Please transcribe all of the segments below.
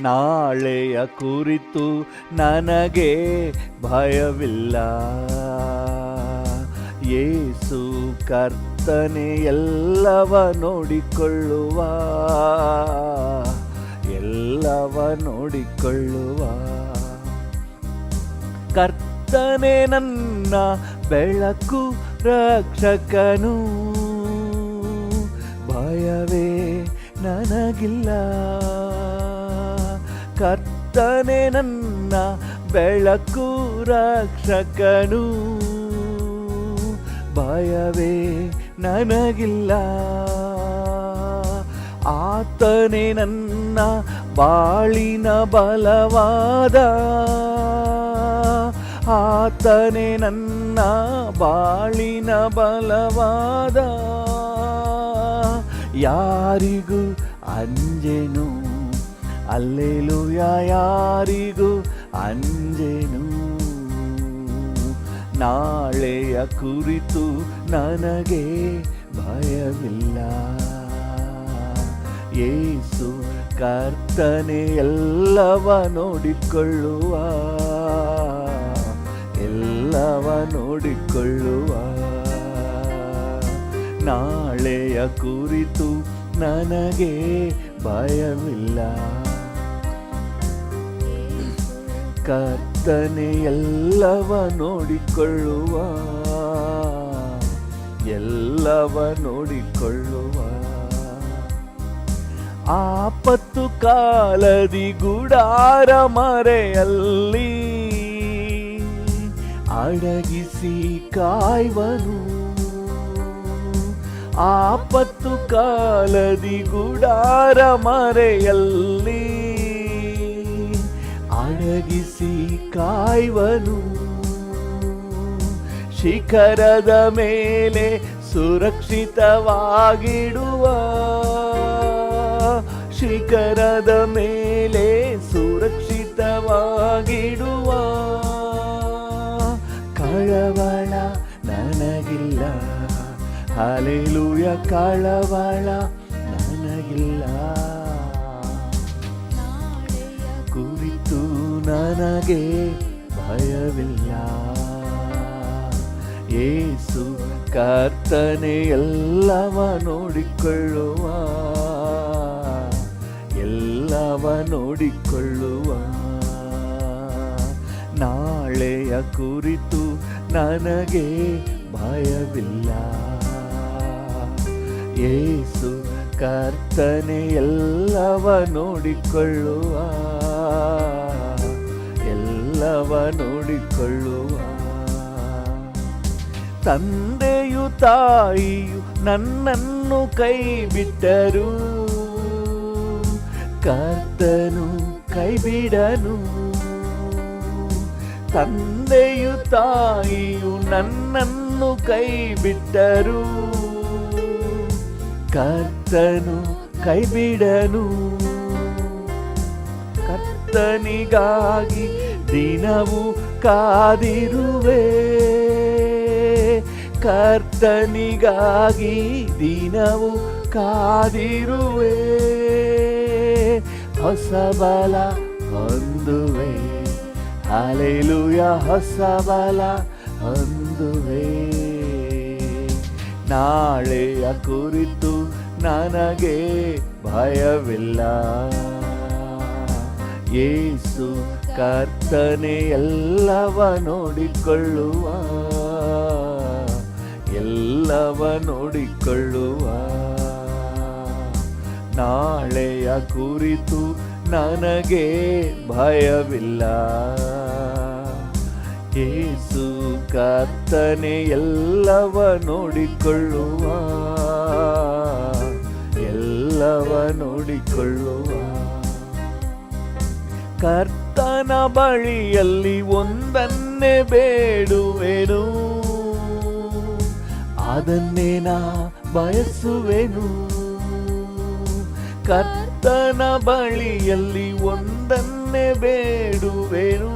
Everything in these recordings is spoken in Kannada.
ನಾಳೆಯ ಕುರಿತು ನನಗೆ ಭಯವಿಲ್ಲ. ಯೇಸು ಕರ್ತನೆ ಎಲ್ಲವ ನೋಡಿಕೊಳ್ಳುವ, ಎಲ್ಲವ ನೋಡಿಕೊಳ್ಳುವ. ಕರ್ತನೆ ನನ್ನ ಬೆಳಕು ರಕ್ಷಕನು, ಭಯವೇ ನನಗಿಲ್ಲ. ಕರ್ತನೆ ನನ್ನ ಬೆಳಕು ರಕ್ಷಕನು, ಭಯವೇ ನನಗಿಲ್ಲ. ಆತನೇ ನನ್ನ ಬಾಳಿನ ಬಲವಾದ, ಆತನೇ ನನ್ನ ಬಾಳಿನ ಬಲವಾದ. ಯಾರಿಗೂ ಅಂಜೆನು, ಅಲ್ಲೆಲೂಯಾ, ಯಾರಿಗೂ ಅಂಜೆನು. ನಾಳೆಯ ಕುರಿತು ನನಗೆ ಭಯವಿಲ್ಲ. ಯೇಸು ಕರ್ತನೆ ಎಲ್ಲವ ನೋಡಿಕೊಳ್ಳುವ, ಎಲ್ಲವ ನೋಡಿಕೊಳ್ಳುವ. ನಾಳೆಯ ಕುರಿತು ನನಗೆ ಭಯವಿಲ್ಲ. ಕರ್ತನೆ ಎಲ್ಲವ ನೋಡಿಕೊಳ್ಳುವ, ಎಲ್ಲವ ನೋಡಿಕೊಳ್ಳುವ. ಆಪತ್ತು ಕಾಲದಿ ಗುಡಾರ ಮರೆಯಲ್ಲಿ ಅಡಗಿಸಿ ಕಾಯುವನು. ಆಪತ್ತು ಕಾಲದಿ ಗುಡಾರ ಮರೆಯಲ್ಲಿ ಅಡಗಿಸಿ ಕಾಯುವನು. ಶಿಖರದ ಮೇಲೆ ಸುರಕ್ಷಿತವಾಗಿಡುವ, ಶಿಖರದ ಮೇಲೆ ಸುರಕ್ಷಿತವಾಗಿಡುವ. ಕಳವಳ ನನಗಿಲ್ಲ, ಹಲ್ಲೆಲೂಯಾ, ಕಳವಳ ನನಗಿಲ್ಲ. ಕುರಿತು ನನಗೆ ಭಯವಿಲ್ಲ. ಯೇಸು ಕರ್ತನೆ ಎಲ್ಲವ ನೋಡಿಕೊಳ್ಳುವ, ಎಲ್ಲವ ನೋಡಿಕೊಳ್ಳುವ. ನಾಳೆಯ ಕುರಿತು ನನಗೆ ಭಯವಿಲ್ಲ. ಯೇಸು ಕರ್ತನೆ ಎಲ್ಲವ ನೋಡಿಕೊಳ್ಳುವ, ಎಲ್ಲವ ನೋಡಿಕೊಳ್ಳುವ. ತಂದೆಯು ತಾಯಿಯು ನನ್ನನ್ನು ಕೈ ಬಿಟ್ಟರು, ಕರ್ತನು ಕೈ ಬಿಡನು. ತಂದೆಯು ತಾಯಿಯು ನನ್ನನ್ನು ಕೈ ಬಿಟ್ಟರು, ಕರ್ತನು ಕೈ ಬಿಡನು. ಕರ್ತನಿಗಾಗಿ ದಿನವೂ ಕಾದಿರುವೆ, ಕರ್ತನಿಗಾಗಿ ದಿನವೂ ಕಾದಿರುವೆ. ಹೊಸ ಬಲ ಹೊಂದುವೆ, ಹಲ್ಲೆಲೂಯಾ, ಹೊಸ ಬಲ ಹೊಂದುವೆ. ನಾಳೆಯ ಕುರಿತು ನನಗೆ ಭಯವಿಲ್ಲ. ಯೇಸು ಕರ್ತನೆ ಎಲ್ಲವ ನೋಡಿಕೊಳ್ಳುವ, ಎಲ್ಲವ ನೋಡಿಕೊಳ್ಳುವ. ನಾಳೆಯ ಕುರಿತು ನನಗೆ ಭಯವಿಲ್ಲ. ಯೇಸು ಕರ್ತನೆ ಎಲ್ಲವ ನೋಡಿಕೊಳ್ಳುವ, ಎಲ್ಲವ ನೋಡಿಕೊಳ್ಳುವ. ಕರ್ತನ ಬಳಿಯಲ್ಲಿ ಒಂದನ್ನೇ ಬೇಡುವೆನು, ಅದನ್ನೇ ನಾ ಬಯಸುವೆನು. ಕರ್ತನ ಬಳಿಯಲ್ಲಿ ಒಂದನ್ನೇ ಬೇಡುವೆನು,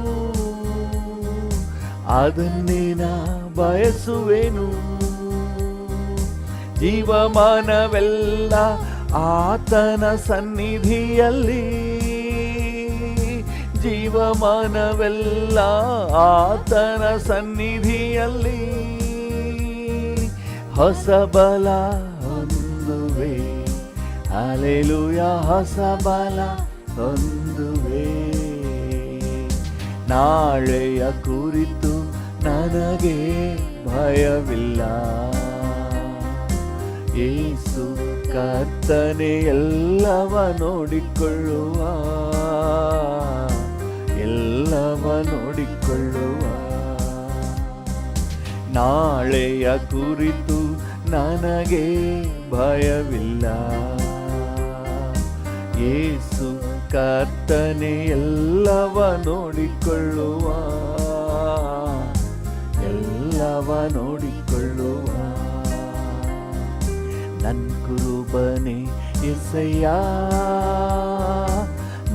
ಅದನ್ನೇ ನಾ ಬಯಸುವೆನು. ಜೀವಮಾನವೆಲ್ಲ ಆತನ ಸನ್ನಿಧಿಯಲ್ಲಿ ಜೀವಮಾನವೆಲ್ಲ ಆತನ ಸನ್ನಿಧಿಯಲ್ಲಿ ಹೊಸ ಬಲ ಹೊಂದುವೆ. ಹಲ್ಲೆಲೂಯಾ, ಹೊಸ ಬಲ ಹೊಂದುವೆ. ನಾಳೆಯ ಕುರಿತು ನನಗೆ ಭಯವಿಲ್ಲ. ಯೇಸು ಕರ್ತನೆ ಎಲ್ಲವ ನೋಡಿಕೊಳ್ಳುವ, ಎಲ್ಲವ ನೋಡಿಕೊಳ್ಳುವ. ನಾಳೆಯ ಕುರಿತು ನನಗೆ ಭಯವಿಲ್ಲ. ಯೇಸು ಕರ್ತನೆ ಎಲ್ಲವ ನೋಡಿಕೊಳ್ಳುವ, ಎಲ್ಲವ ನೋಡಿಕೊಳ್ಳುವ. ನನ್ ಕುರುಬನೇ ಯೆಸಯ್ಯ,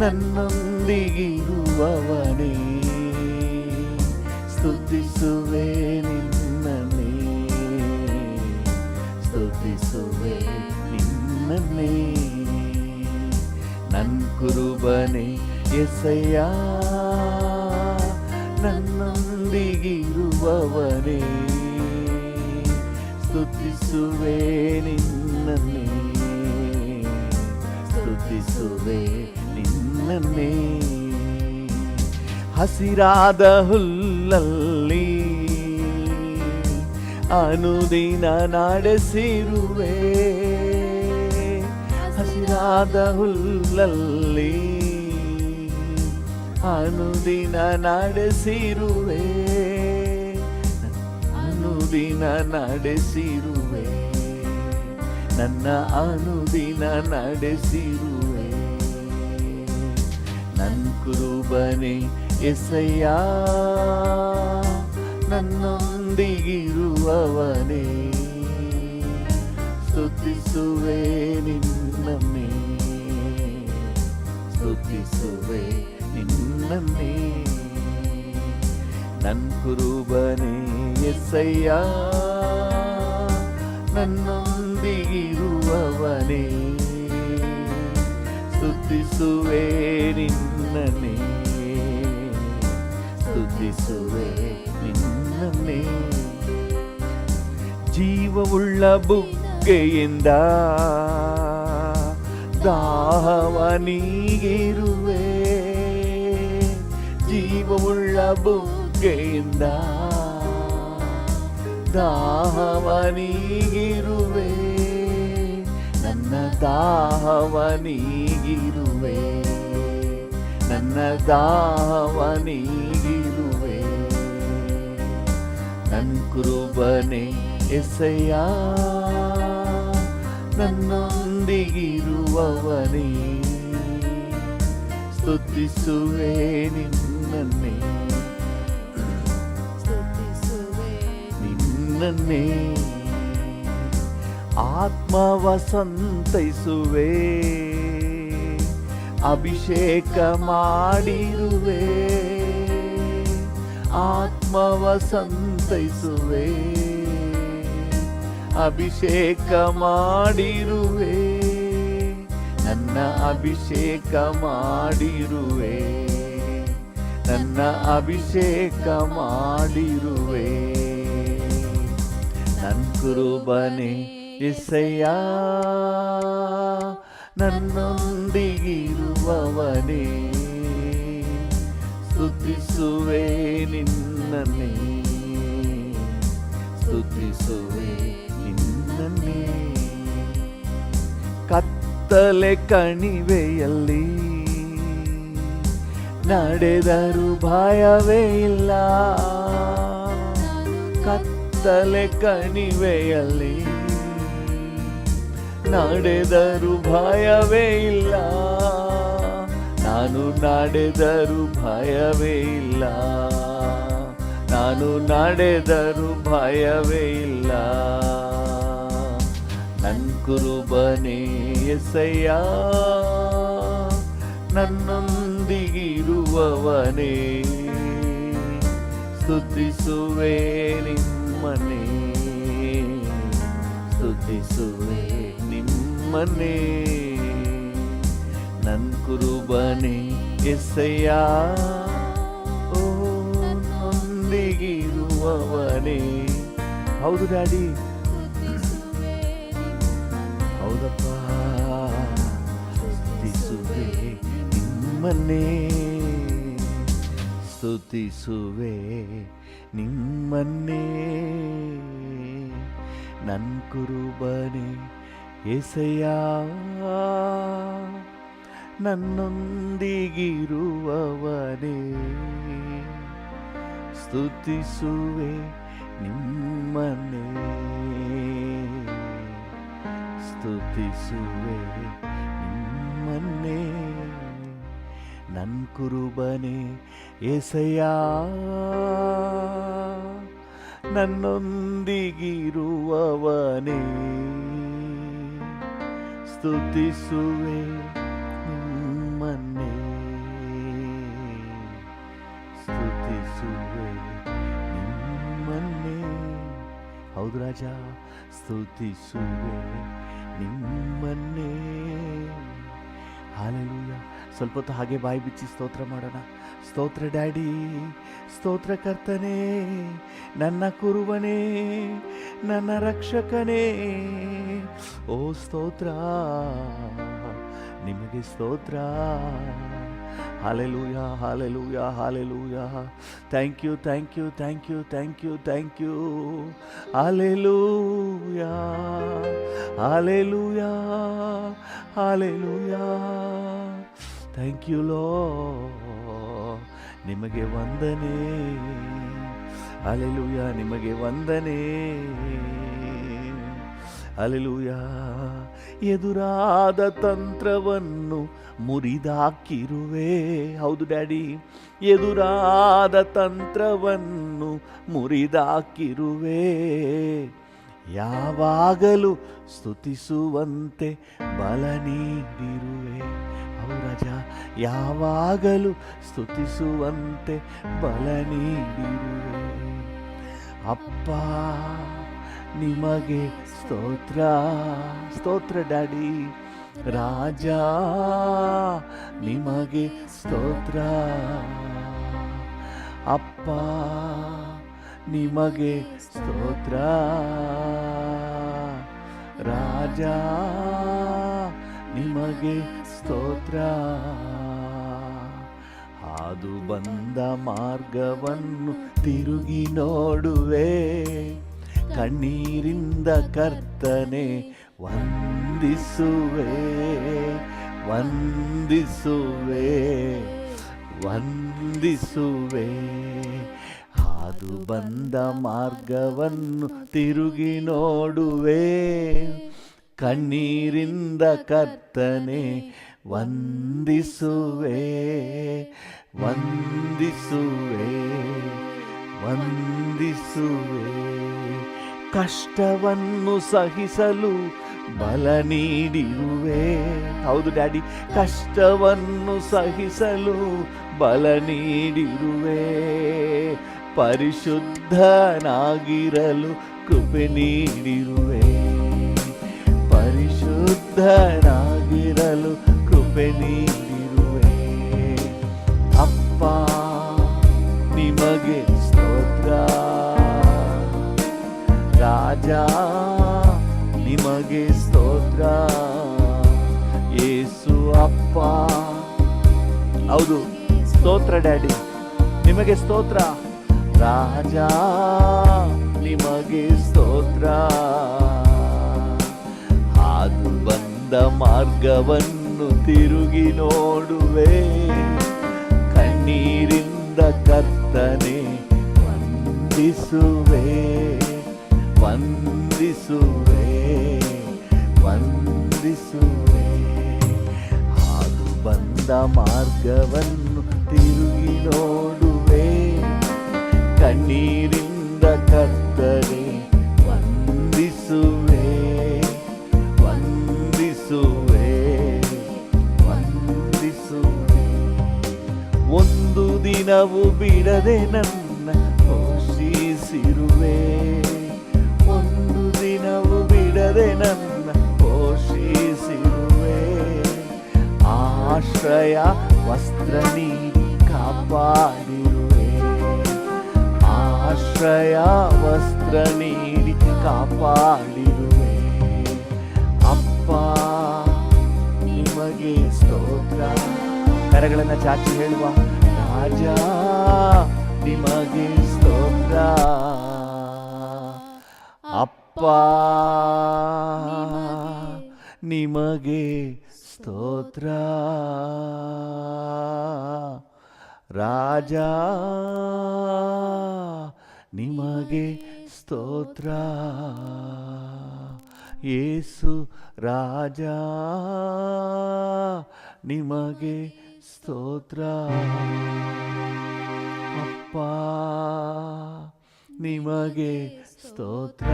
ನನ್ನೊಂದಿಗಿರುವವನೇ, ಸ್ತುತಿಸುವೆ ನಿನ್ನನ್ನೇ, ಸ್ತುತಿಸುವೆ ನಿನ್ನನ್ನೇ. ನನ್ ಕುರುಬನೇ ಯೆಸಯ್ಯ, ನನ್ನೊಂದಿಗಿರುವವನೇ, ಸ್ತುತಿಸುವೆ ನಿನ್ನನ್ನೇ, ಸ್ತುತಿಸುವೆ ನಿನ್ನನ್ನೇ. ಹಸಿರಾದ ಹುಲ್ಲಲ್ಲಿ ಅನುದಿನ ನಡೆಸಿರುವೆ, ಹಸಿರಾದ ಹುಲ್ಲಲ್ಲಿ ಅನುದಿನ ನಡೆಸಿರುವೆ, ಅನುದಿನ ನಡೆಸಿರುವೆ, ನನ್ನ ಅನುದಿನ ನಡೆಸಿರುವೆ. ನನ್ ಕುರುಬನೇ ಯೆಸಯ್ಯ, ನನ್ನೊಂದಿಗಿರುವವನೇ, ಸ್ತುತಿಸುವೆ ನಿನ್ನನ್ನೇ, ಸ್ತುತಿಸುವೆ ನಿನ್ನನ್ನೇ. ನನ್ ಕುರುಬನೇ ಯೆಸಯ್ಯ, ನನ್ನೊಂದಿಗಿರುವವನೇ, ಸ್ತುತಿಸುವೆ ನಿನ್ನನ್ನೇ, ಸ್ತುತಿಸುವೆ ನಿನ್ನನ್ನೇ. ಜೀವವುಳ್ಳ ಬುಗ್ಗೆಯಿಂದ ದಾಹವ ನೀಗಿರುವೆ, ಜೀವವುಳ್ಳ ಬುಗ್ಗೆಯಿಂದ ದಾಹವ ನೀಗಿರುವೆ, ನನ್ನ ದಾಹವ ನೀಗಿರುವೆ, ನನ್ನ ದಾಹವ ನೀಗಿರುವೆ. ನನ್ ಕುರುಬನೇ ಯೆಸಯ್ಯ, ನನ್ನೊಂದಿಗಿರುವವನೇ, ಸ್ತುತಿಸುವೆ ನಿನ್ನನ್ನೇ, ಸ್ತುತಿಸುವೆ ನಿನ್ನನ್ನೇ. ಆತ್ಮವ ಸಂತೈಸುವೆ, ಅಭಿಷೇಕ ಮಾಡಿರುವೆ, ಆತ್ಮವ ಸಂತೈಸುವೆ, ಅಭಿಷೇಕ ಮಾಡಿರುವೆ, ನನ್ನ ಅಭಿಷೇಕ ಮಾಡಿರುವೆ, ನನ್ನ ಅಭಿಷೇಕ ಮಾಡಿರುವೆ. ನನ್ ಕುರುಬನೇ ಯೆಸಯ್ಯ, ನನ್ನೊಂದಿಗಿರುವವನೇ, ಸ್ತುತಿಸುವೆ ನಿನ್ನನ್ನೇ, ಸ್ತುತಿಸುವೆ ನಿನ್ನನ್ನೇ. ಕತ್ತಲೆ ಕಣಿವೆಯಲ್ಲಿ ನಡೆದರೂ ಭಯವೇ ಇಲ್ಲ, ಕತ್ತಲೆ ಕಣಿವೆಯಲ್ಲಿ ನಡೆದರೂ ಭಯವೇ ಇಲ್ಲ, ನಾನು ನಡೆದರೂ ಭಯವೇ ಇಲ್ಲ, ನಾನು ನಡೆದರೂ ಭಯವೇ ಇಲ್ಲ. ನನ್ ಕುರುಬನೇ ಯೆಸಯ್ಯ, ನನ್ನೊಂದಿಗಿರುವವನೇ, ಸ್ತುತಿಸುವೆ ನಿಮ್ಮನ್ನೇ, ಸ್ತುತಿಸುವೆ ನಿಮ್ಮನ್ನೇ. ನನ್ ಕುರುಬನೇ ಎಸಯ್ಯ ಓ ನೊಂದಿಗಿರುವವನೇ. ಹೌದು ಡ್ಯಾಡಿ, ಹೌದಪ್ಪ. ಸ್ತುತಿಸುವೆ ನಿಮ್ಮನ್ನೇ, ಸ್ತುತಿಸುವೆ ನಿಮ್ಮನ್ನೇ, ನನ್ ಕುರುಬನೇ ಎಸಯ್ಯ, ನನ್ನೊಂದಿಗಿರುವವನೇ. ಸ್ತುತಿಸುವೆ ನಿಮ್ಮನ್ನೇ, ಸ್ತುತಿಸುವೆ ನಿಮ್ಮನ್ನೇ, ನನ್ ಕುರುಬನೇ ಎಸಯ್ಯ, ನನ್ನೊಂದಿಗಿರುವವನೇ. ಸ್ತುತಿಸುವೆ ನಿಮ್ಮನ್ನೇ, ಸ್ತುತಿಸುವೆ ನಿಮ್ಮನ್ನೇ. ಹೌದು ರಾಜ, ಸ್ತುತಿಸುವೆ ನಿಮ್ಮನ್ನೇ. ಹಾಲೆಲೂಯ. ಸ್ವಲ್ಪ ಹೊತ್ತು ಹಾಗೆ ಬಾಯಿ ಬಿಚ್ಚಿ ಸ್ತೋತ್ರ ಮಾಡೋಣ. ಸ್ತೋತ್ರ ಡ್ಯಾಡಿ, ಸ್ತೋತ್ರ ಕರ್ತನೇ, ನನ್ನ ಕುರುಬನೇ, ನನ್ನ ರಕ್ಷಕನೇ. ಓ ಸ್ತೋತ್ರ, ನಿಮಗೆ ಸ್ತೋತ್ರ. Hallelujah, hallelujah, hallelujah. Thank you, thank you, thank you, thank you, thank you. Hallelujah, hallelujah, hallelujah. Thank you lord, ನಿಮಗೆ ವಂದನೆ. ಹಾಲೆಲೂಯ, ನಿಮಗೆ ವಂದನೆ. ಹಾಲೆಲೂಯ. ಎದುರಾದ ತಂತ್ರವನ್ನು ಮುರಿದಾಕಿರುವೆ. ಹೌದು ಡ್ಯಾಡಿ, ಎದುರಾದ ತಂತ್ರವನ್ನು ಮುರಿದಾಕಿರುವೆ. ಯಾವಾಗಲೂ ಸ್ತುತಿಸುವಂತೆ ಬಲ ನೀಡಿರುವೆ. ಹೌದು ರಾಜ, ಯಾವಾಗಲೂ ಸ್ತುತಿಸುವಂತೆ ಬಲ ನೀಡಿರುವೆ. ಅಪ್ಪ ನಿಮಗೆ ಸ್ತೋತ್ರ, ಸ್ತೋತ್ರ ಡ್ಯಾಡಿ. ರಾಜ ನಿಮಗೆ ಸ್ತೋತ್ರ. ಅಪ್ಪ ನಿಮಗೆ ಸ್ತೋತ್ರ. ರಾಜ ನಿಮಗೆ ಸ್ತೋತ್ರ. ಹಾದು ಬಂದ ಮಾರ್ಗವನ್ನು ತಿರುಗಿ ನೋಡುವೆ. ಕಣ್ಣೀರಿಂದ ಕರ್ತನೆ ವಂದಿಸುವೆ, ವಂದಿಸುವೆ, ವಂದಿಸುವೆ. ಹಾದು ಬಂದ ಮಾರ್ಗವನ್ನು ತಿರುಗಿ ನೋಡುವೆ. ಕಣ್ಣೀರಿಂದ ಕರ್ತನೆ ವಂದಿಸುವೆ, ವಂದಿಸುವೆ, ವಂದಿಸುವೆ. ಕಷ್ಟವನ್ನು ಸಹಿಸಲು ಬಲ ನೀಡಿರುವೆ. ಹೌದು ಡ್ಯಾಡಿ, ಕಷ್ಟವನ್ನು ಸಹಿಸಲು ಬಲ ನೀಡಿರುವೆ. ಪರಿಶುದ್ಧನಾಗಿರಲು ಕೃಪೆ ನೀಡಿರುವೆ. ಪರಿಶುದ್ಧನಾಗಿರಲು ಕೃಪೆ ನೀಡಿರುವೆ. ಅಪ್ಪ ನಿಮಗೆ ಸ್ತೋತ್ರ. ರಾಜ ನಿಮಗೆ ಸ್ತೋತ್ರ. ಯೇಸು ಅಪ್ಪ. ಹೌದು, ಸ್ತೋತ್ರ ಡ್ಯಾಡಿ, ನಿಮಗೆ ಸ್ತೋತ್ರ. ರಾಜ ನಿಮಗೆ ಸ್ತೋತ್ರ. ಹಾದು ಬಂದ ಮಾರ್ಗವನ್ನು ತಿರುಗಿ ನೋಡುವೆ. ಕಣ್ಣೀರಿಂದ ಕರ್ತನೆ ವಂದಿಸುವೆ, ವಂದಿಸುವೆ, ವಂದಿಸುವೆ. ಹಾದು ಬಂದ ಮಾರ್ಗವನ್ನು ತಿರುಗಿ ನೋಡುವೆ. ಕಣ್ಣೀರಿಂದ ಕರ್ತನೆ ವಂದಿಸುವೆ, ವಂದಿಸುವೆ, ವಂದಿಸುವೆ. ಒಂದು ದಿನವೂ ಬಿಡದೆ ನನ್ನ ಪೋಷಿಸಿರುವೆ. ಒಂದು ದಿನವೂ ಬಿಡದೆ ನನ್ನ ಪೋಷಿಸಿರುವೆ. ಆಶ್ರಯ ವಸ್ತ್ರ ನೀಡಿ ಕಾಪಾಡಿರುವೆ. ಆಶ್ರಯ ವಸ್ತ್ರ ನೀಡಿ ಕಾಪಾಡಿರುವೆ. ಅಪ್ಪ ನಿಮಗೆ ಸ್ತೋತ್ರ. ಕರಗಳನ್ನು ಚಾಚಿ ಹೇಳುವ, ರಾಜ ನಿಮಗೆ ಸ್ತೋತ್ರ. ಅಪ್ಪ ನಿಮಗೆ ಸ್ತೋತ್ರ. ರಾಜ ನಿಮಗೆ ಸ್ತೋತ್ರ. ಯೇಸು ರಾಜ ನಿಮಗೆ ಸ್ತೋತ್ರ. ಅಪ್ಪ ನಿಮಗೆ ಸ್ತೋತ್ರ.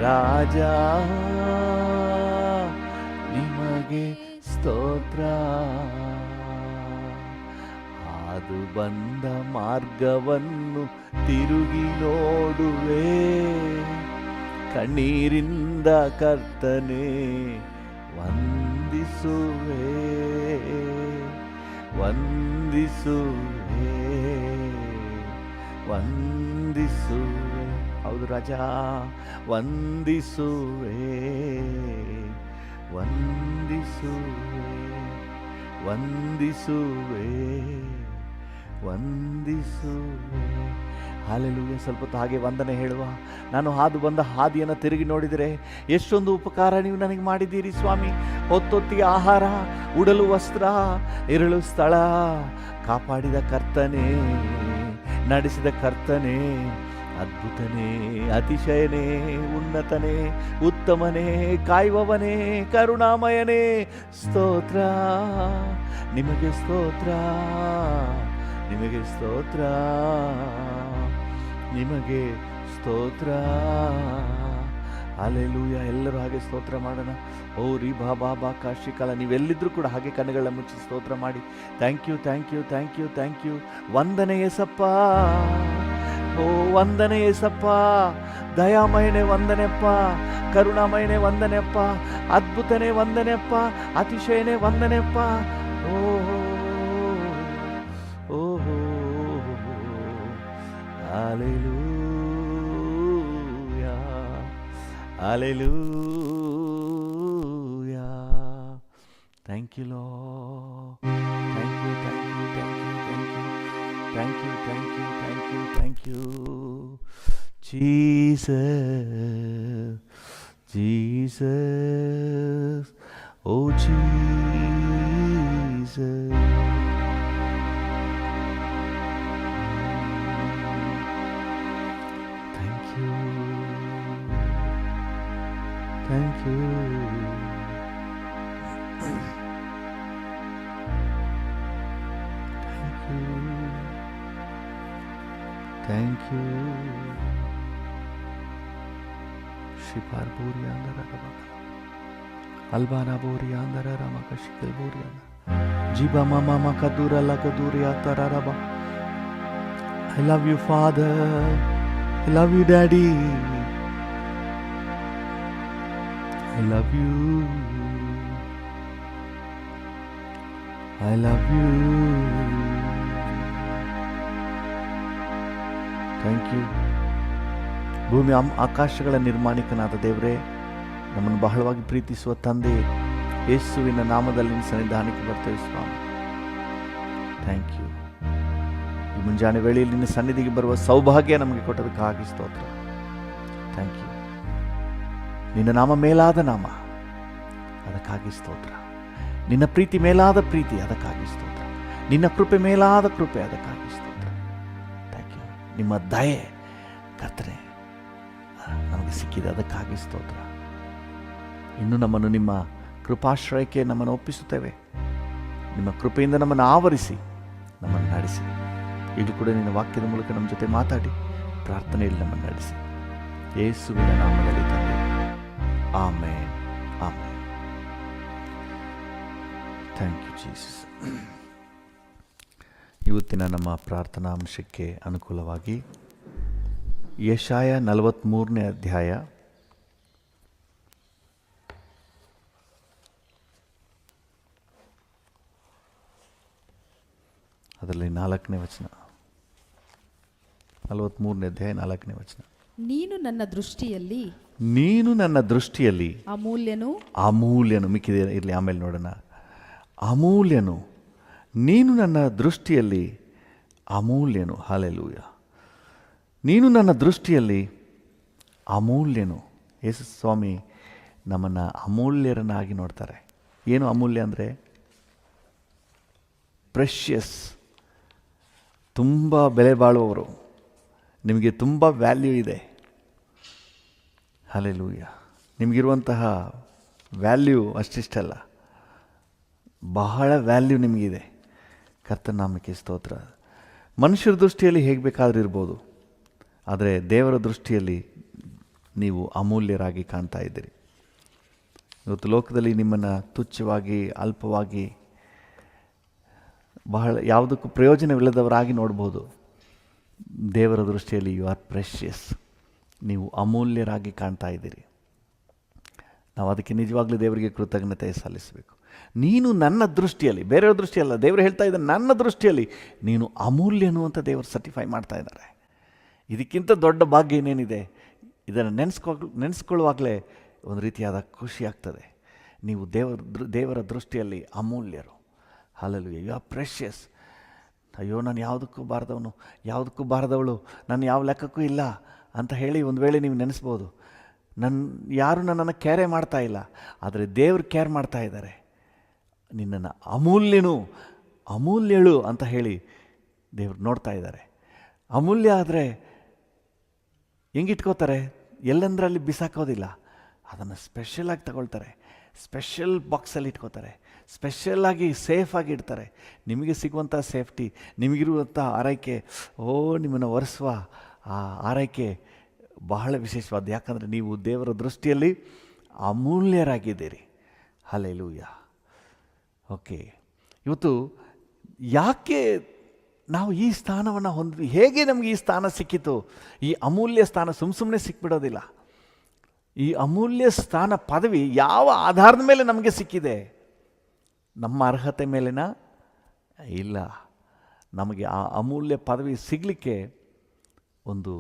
ರಾಜ ನಿಮಗೆ ಸ್ತೋತ್ರ. ಹಾದು ಬಂದ ಮಾರ್ಗವನ್ನು ತಿರುಗಿ ನೋಡುವೆ. ಕಣ್ಣೀರಿಂದ ಕರ್ತನೆ ವಂದಿಸುವೆ. ವಂದಿಸುವೆ. ವಂದಿಸುವೆ. ಹೌದು ರಾಜ, ವಂದಿಸುವೆ. ವಂದಿಸುವೆ. ವಂದಿಸುವೆ. ವಂದಿಸುವೆ. ಹಾಲೆಲೂಯ. ಸ್ವಲ್ಪ ಹೊತ್ತು ಹಾಗೆ ವಂದನೆ ಹೇಳುವ. ನಾನು ಹಾದು ಬಂದ ಹಾದಿಯನ್ನು ತಿರುಗಿ ನೋಡಿದರೆ ಎಷ್ಟೊಂದು ಉಪಕಾರ ನೀವು ನನಗೆ ಮಾಡಿದ್ದೀರಿ ಸ್ವಾಮಿ. ಹೊತ್ತೊತ್ತಿಗೆ ಆಹಾರ, ಉಡಲು ವಸ್ತ್ರ, ಇರಲು ಸ್ಥಳ ಕಾಪಾಡಿದ ಕರ್ತನೇ, ನಡೆಸಿದ ಕರ್ತನೇ, ಅದ್ಭುತನೇ, ಅತಿಶಯನೇ, ಉನ್ನತನೇ, ಉತ್ತಮನೇ, ಕಾಯುವವನೇ, ಕರುಣಾಮಯನೇ, ಸ್ತೋತ್ರ ನಿಮಗೆ. ಸ್ತೋತ್ರ ನಿಮಗೆ. ಸ್ತೋತ್ರ ನಿಮಗೆ. ಸ್ತೋತ್ರ. ಹಲ್ಲೆಲೂಯ. ಎಲ್ಲರೂ ಹಾಗೆ ಸ್ತೋತ್ರ ಮಾಡೋಣ. ಓ ರೀ ಬಾಬಾ ಕಾಶಿಕಾಲ. ನೀವೆಲ್ಲಿದ್ದರೂ ಕೂಡ ಹಾಗೆ ಕಣ್ಣುಗಳ ಮುಚ್ಚಿ ಸ್ತೋತ್ರ ಮಾಡಿ. Thank you, thank you, thank you, thank you. ವಂದನೆ ಯೇಸಪ್ಪ. ಓ ವಂದನೆ ಯೇಸಪ್ಪ. ದಯಾಮಯನೇ ವಂದನೆಯಪ್ಪ. ಕರುಣಾಮಯನೇ ವಂದನೆಯಪ್ಪ. ಅದ್ಭುತನೇ ವಂದನೆಯಪ್ಪ. ಅತಿಶಯನೇ ವಂದನೆಯಪ್ಪ. ಓಹೋ ಓಹೋ. Hallelujah. Hallelujah. Thank you lord. Thank you, thank you, thank you, thank you, thank you, thank you, thank you, thank you. Jesus, Jesus, oh Jesus. Thank you, thank you. Thank you. Shipar Buri Andara Rabaka. Albana Buri Andara Ramaka Shikil Buri Andara. Jiba Mama Makadura Lakaduri Atararaba. I love you, Father. I love you, Daddy. I love you. I love you. Thank you. ಭೂಮಿ ಆಕಾಶಗಳ ನಿರ್ಮಾಣಿಕನಾದ ದೇವರೇ, ನಮ್ಮನ್ನು ಬಹಳವಾಗಿ ಪ್ರೀತಿಸುವ ತಂದೆ, ಯೇಸುವಿನ ನಾಮದಲ್ಲಿ ನಿನ್ನ ಸನ್ನಿಧಾನಕ್ಕೆ ಬರ್ತೇವೆ ಸ್ವಾಮಿ. Thank you. ಈ ಮುಂಜಾನೆ ವೇಳೆಯಲ್ಲಿ ನಿನ್ನ ಸನ್ನಿಧಿಗೆ ಬರುವ ಸೌಭಾಗ್ಯ ನಮಗೆ ಕೊಟ್ಟದಕ್ಕಾಗಿ ಸ್ತೋತ್ರ. Thank you. ನಿನ್ನ ನಾಮ ಮೇಲಾದ ನಾಮ, ಅದಕ್ಕಾಗಿ ಸ್ತೋತ್ರ. ನಿನ್ನ ಪ್ರೀತಿ ಮೇಲಾದ ಪ್ರೀತಿ, ಅದಕ್ಕಾಗಿ ಸ್ತೋತ್ರ. ನಿನ್ನ ಕೃಪೆ ಮೇಲಾದ ಕೃಪೆ, ಅದಕ್ಕಾಗಿ ಸ್ತೋತ್ರ. ನಿಮ್ಮ ದಯೆ ಕರ್ತನೆ ನಮಗೆ ಸಿಕ್ಕಿದೆ, ಅದಕ್ಕಾಗಿ ಸ್ತೋತ್ರ. ಇನ್ನು ನಮ್ಮನ್ನು ನಿಮ್ಮ ಕೃಪಾಶ್ರಯಕ್ಕೆ ನಮ್ಮನ್ನು ಒಪ್ಪಿಸುತ್ತೇವೆ. ನಿಮ್ಮ ಕೃಪೆಯಿಂದ ನಮ್ಮನ್ನು ಆವರಿಸಿ ನಮ್ಮನ್ನು ನಡೆಸಿ. ಈಗಲೂ ಕೂಡ ನಿನ್ನ ವಾಕ್ಯದ ಮೂಲಕ ನಮ್ಮ ಜೊತೆ ಮಾತಾಡಿ ಪ್ರಾರ್ಥನೆಯಲ್ಲಿ ನಮ್ಮನ್ನು ನಡೆಸಿ. ಯೇಸುವಿನ ನಾಮದಲ್ಲಿ ತಂದೆ, amen, amen. Thank you Jesus. ಇವತ್ತಿನ ನಮ್ಮ ಪ್ರಾರ್ಥನಾಂಶಕ್ಕೆ ಅನುಕೂಲವಾಗಿ ಯೆಶಾಯ 43ನೇ ಅಧ್ಯಾಯ ಅದರಲ್ಲಿ 4ನೇ ವಚನ, 43ನೇ ಅಧ್ಯಾಯ 4ನೇ ವಚನ. ನೀನು ನನ್ನ ದೃಷ್ಟಿಯಲ್ಲಿ ಅಮೂಲ್ಯನು. ಮಿಕ್ಕಿದೆ ಇರಲಿ, ಆಮೇಲೆ ನೋಡೋಣ. ಅಮೂಲ್ಯನು, ನೀನು ನನ್ನ ದೃಷ್ಟಿಯಲ್ಲಿ ಅಮೂಲ್ಯನು. ಹಲ್ಲೆಲೂಯ. ನೀನು ನನ್ನ ದೃಷ್ಟಿಯಲ್ಲಿ ಅಮೂಲ್ಯನು. ಯೇಸು ಸ್ವಾಮಿ ನಮ್ಮನ್ನು ಅಮೂಲ್ಯರನ್ನಾಗಿ ನೋಡ್ತಾರೆ. ಏನು ಅಮೂಲ್ಯ ಅಂದರೆ? ಪ್ರೆಷಿಯಸ್, ತುಂಬ ಬೆಲೆ ಬಾಳುವವರು, ನಿಮಗೆ ತುಂಬ ವ್ಯಾಲ್ಯೂ ಇದೆ. ಹಲ್ಲೆಲೂಯ. ನಿಮಗಿರುವಂತಹ ವ್ಯಾಲ್ಯೂ ಅಷ್ಟಿಷ್ಟಲ್ಲ, ಬಹಳ ವ್ಯಾಲ್ಯೂ ನಿಮಗಿದೆ. ಕರ್ತನ ನಾಮಕ್ಕೆ ಸ್ತೋತ್ರ. ಮನುಷ್ಯರ ದೃಷ್ಟಿಯಲ್ಲಿ ಹೇಗೆ ಬೇಕಾದರೂ ಇರ್ಬೋದು, ಆದರೆ ದೇವರ ದೃಷ್ಟಿಯಲ್ಲಿ ನೀವು ಅಮೂಲ್ಯರಾಗಿ ಕಾಣ್ತಾ ಇದ್ದೀರಿ. ಇವತ್ತು ಲೋಕದಲ್ಲಿ ನಿಮ್ಮನ್ನು ತುಚ್ಛವಾಗಿ, ಅಲ್ಪವಾಗಿ, ಬಹಳ ಯಾವುದಕ್ಕೂ ಪ್ರಯೋಜನವಿಲ್ಲದವರಾಗಿ ನೋಡ್ಬೋದು. ದೇವರ ದೃಷ್ಟಿಯಲ್ಲಿ ಯು ಆರ್ ಪ್ರೆಷಿಯಸ್, ನೀವು ಅಮೂಲ್ಯರಾಗಿ ಕಾಣ್ತಾ ಇದ್ದೀರಿ. ನಾವು ಅದಕ್ಕೆ ನಿಜವಾಗ್ಲೂ ದೇವರಿಗೆ ಕೃತಜ್ಞತೆ ಸಲ್ಲಿಸಬೇಕು. ನೀನು ನನ್ನ ದೃಷ್ಟಿಯಲ್ಲಿ, ಬೇರೆಯವ್ರ ದೃಷ್ಟಿಯಲ್ಲ, ದೇವರು ಹೇಳ್ತಾ ಇದ್ದಾರೆ ನನ್ನ ದೃಷ್ಟಿಯಲ್ಲಿ ನೀನು ಅಮೂಲ್ಯನು ಅಂತ ದೇವರು ಸರ್ಟಿಫೈ ಮಾಡ್ತಾ ಇದ್ದಾರೆ. ಇದಕ್ಕಿಂತ ದೊಡ್ಡ ಭಾಗ್ಯ ಏನೇನಿದೆ? ಇದನ್ನು ನೆನೆಸ್ಕೊಳ್ಳುವಾಗಲೇ ಒಂದು ರೀತಿಯಾದ ಖುಷಿ ಆಗ್ತದೆ. ನೀವು ದೇವರ ದೃಷ್ಟಿಯಲ್ಲಿ ಅಮೂಲ್ಯರು. ಹಲ್ಲೆಲೂಯಾ. You are precious. ಅಯ್ಯೋ, ನಾನು ಯಾವುದಕ್ಕೂ ಬಾರದವಳು, ನಾನು ಯಾವ ಲೆಕ್ಕಕ್ಕೂ ಇಲ್ಲ ಅಂತ ಹೇಳಿ ಒಂದು ವೇಳೆ ನೀವು ನೆನೆಸ್ಬೋದು. ಯಾರೂ ನನ್ನನ್ನು ಕ್ಯಾರೇ ಮಾಡ್ತಾ ಇಲ್ಲ, ಆದರೆ ದೇವರು ಕೇರ್ ಮಾಡ್ತಾ ಇದ್ದಾರೆ. ನಿನ್ನನ್ನು ಅಮೂಲ್ಯಳು ಅಂತ ಹೇಳಿ ದೇವರು ನೋಡ್ತಾ ಇದ್ದಾರೆ. ಅಮೂಲ್ಯ ಆದರೆ ಹೆಂಗಿಟ್ಕೋತಾರೆ? ಎಲ್ಲಂದ್ರಲ್ಲಿ ಬಿಸಾಕೋದಿಲ್ಲ, ಅದನ್ನು ಸ್ಪೆಷಲಾಗಿ ತಗೊಳ್ತಾರೆ, ಸ್ಪೆಷಲ್ ಬಾಕ್ಸಲ್ಲಿ ಇಟ್ಕೋತಾರೆ, ಸ್ಪೆಷಲಾಗಿ ಸೇಫಾಗಿ ಇಡ್ತಾರೆ. ನಿಮಗೆ ಸಿಗುವಂಥ ಸೇಫ್ಟಿ, ನಿಮಗಿರುವಂಥ ಆರೈಕೆ, ನಿಮ್ಮನ್ನು ಒರೆಸುವ ಆ ಆರೈಕೆ ಬಹಳ ವಿಶೇಷವಾದ. ಯಾಕಂದರೆ ನೀವು ದೇವರ ದೃಷ್ಟಿಯಲ್ಲಿ ಅಮೂಲ್ಯರಾಗಿದ್ದೀರಿ. ಹಲ್ಲೆಲೂಯಾ. ಓಕೆ, ಇವತ್ತು ಯಾಕೆ ನಾವು ಈ ಸ್ಥಾನವನ್ನು ಹೊಂದ್ವಿ? ಹೇಗೆ ನಮಗೆ ಈ ಸ್ಥಾನ ಸಿಕ್ಕಿತು? ಈ ಅಮೂಲ್ಯ ಸ್ಥಾನ ಸುಮ್ಮನೆ ಸಿಕ್ಬಿಡೋದಿಲ್ಲ. ಈ ಅಮೂಲ್ಯ ಸ್ಥಾನ, ಪದವಿ ಯಾವ ಆಧಾರದ ಮೇಲೆ ನಮಗೆ ಸಿಕ್ಕಿದೆ? ನಮ್ಮ ಅರ್ಹತೆ ಮೇಲೆನಾ? ಇಲ್ಲ. ನಮಗೆ ಆ ಅಮೂಲ್ಯ ಪದವಿ ಸಿಗಲಿಕ್ಕೆ ಒಂದು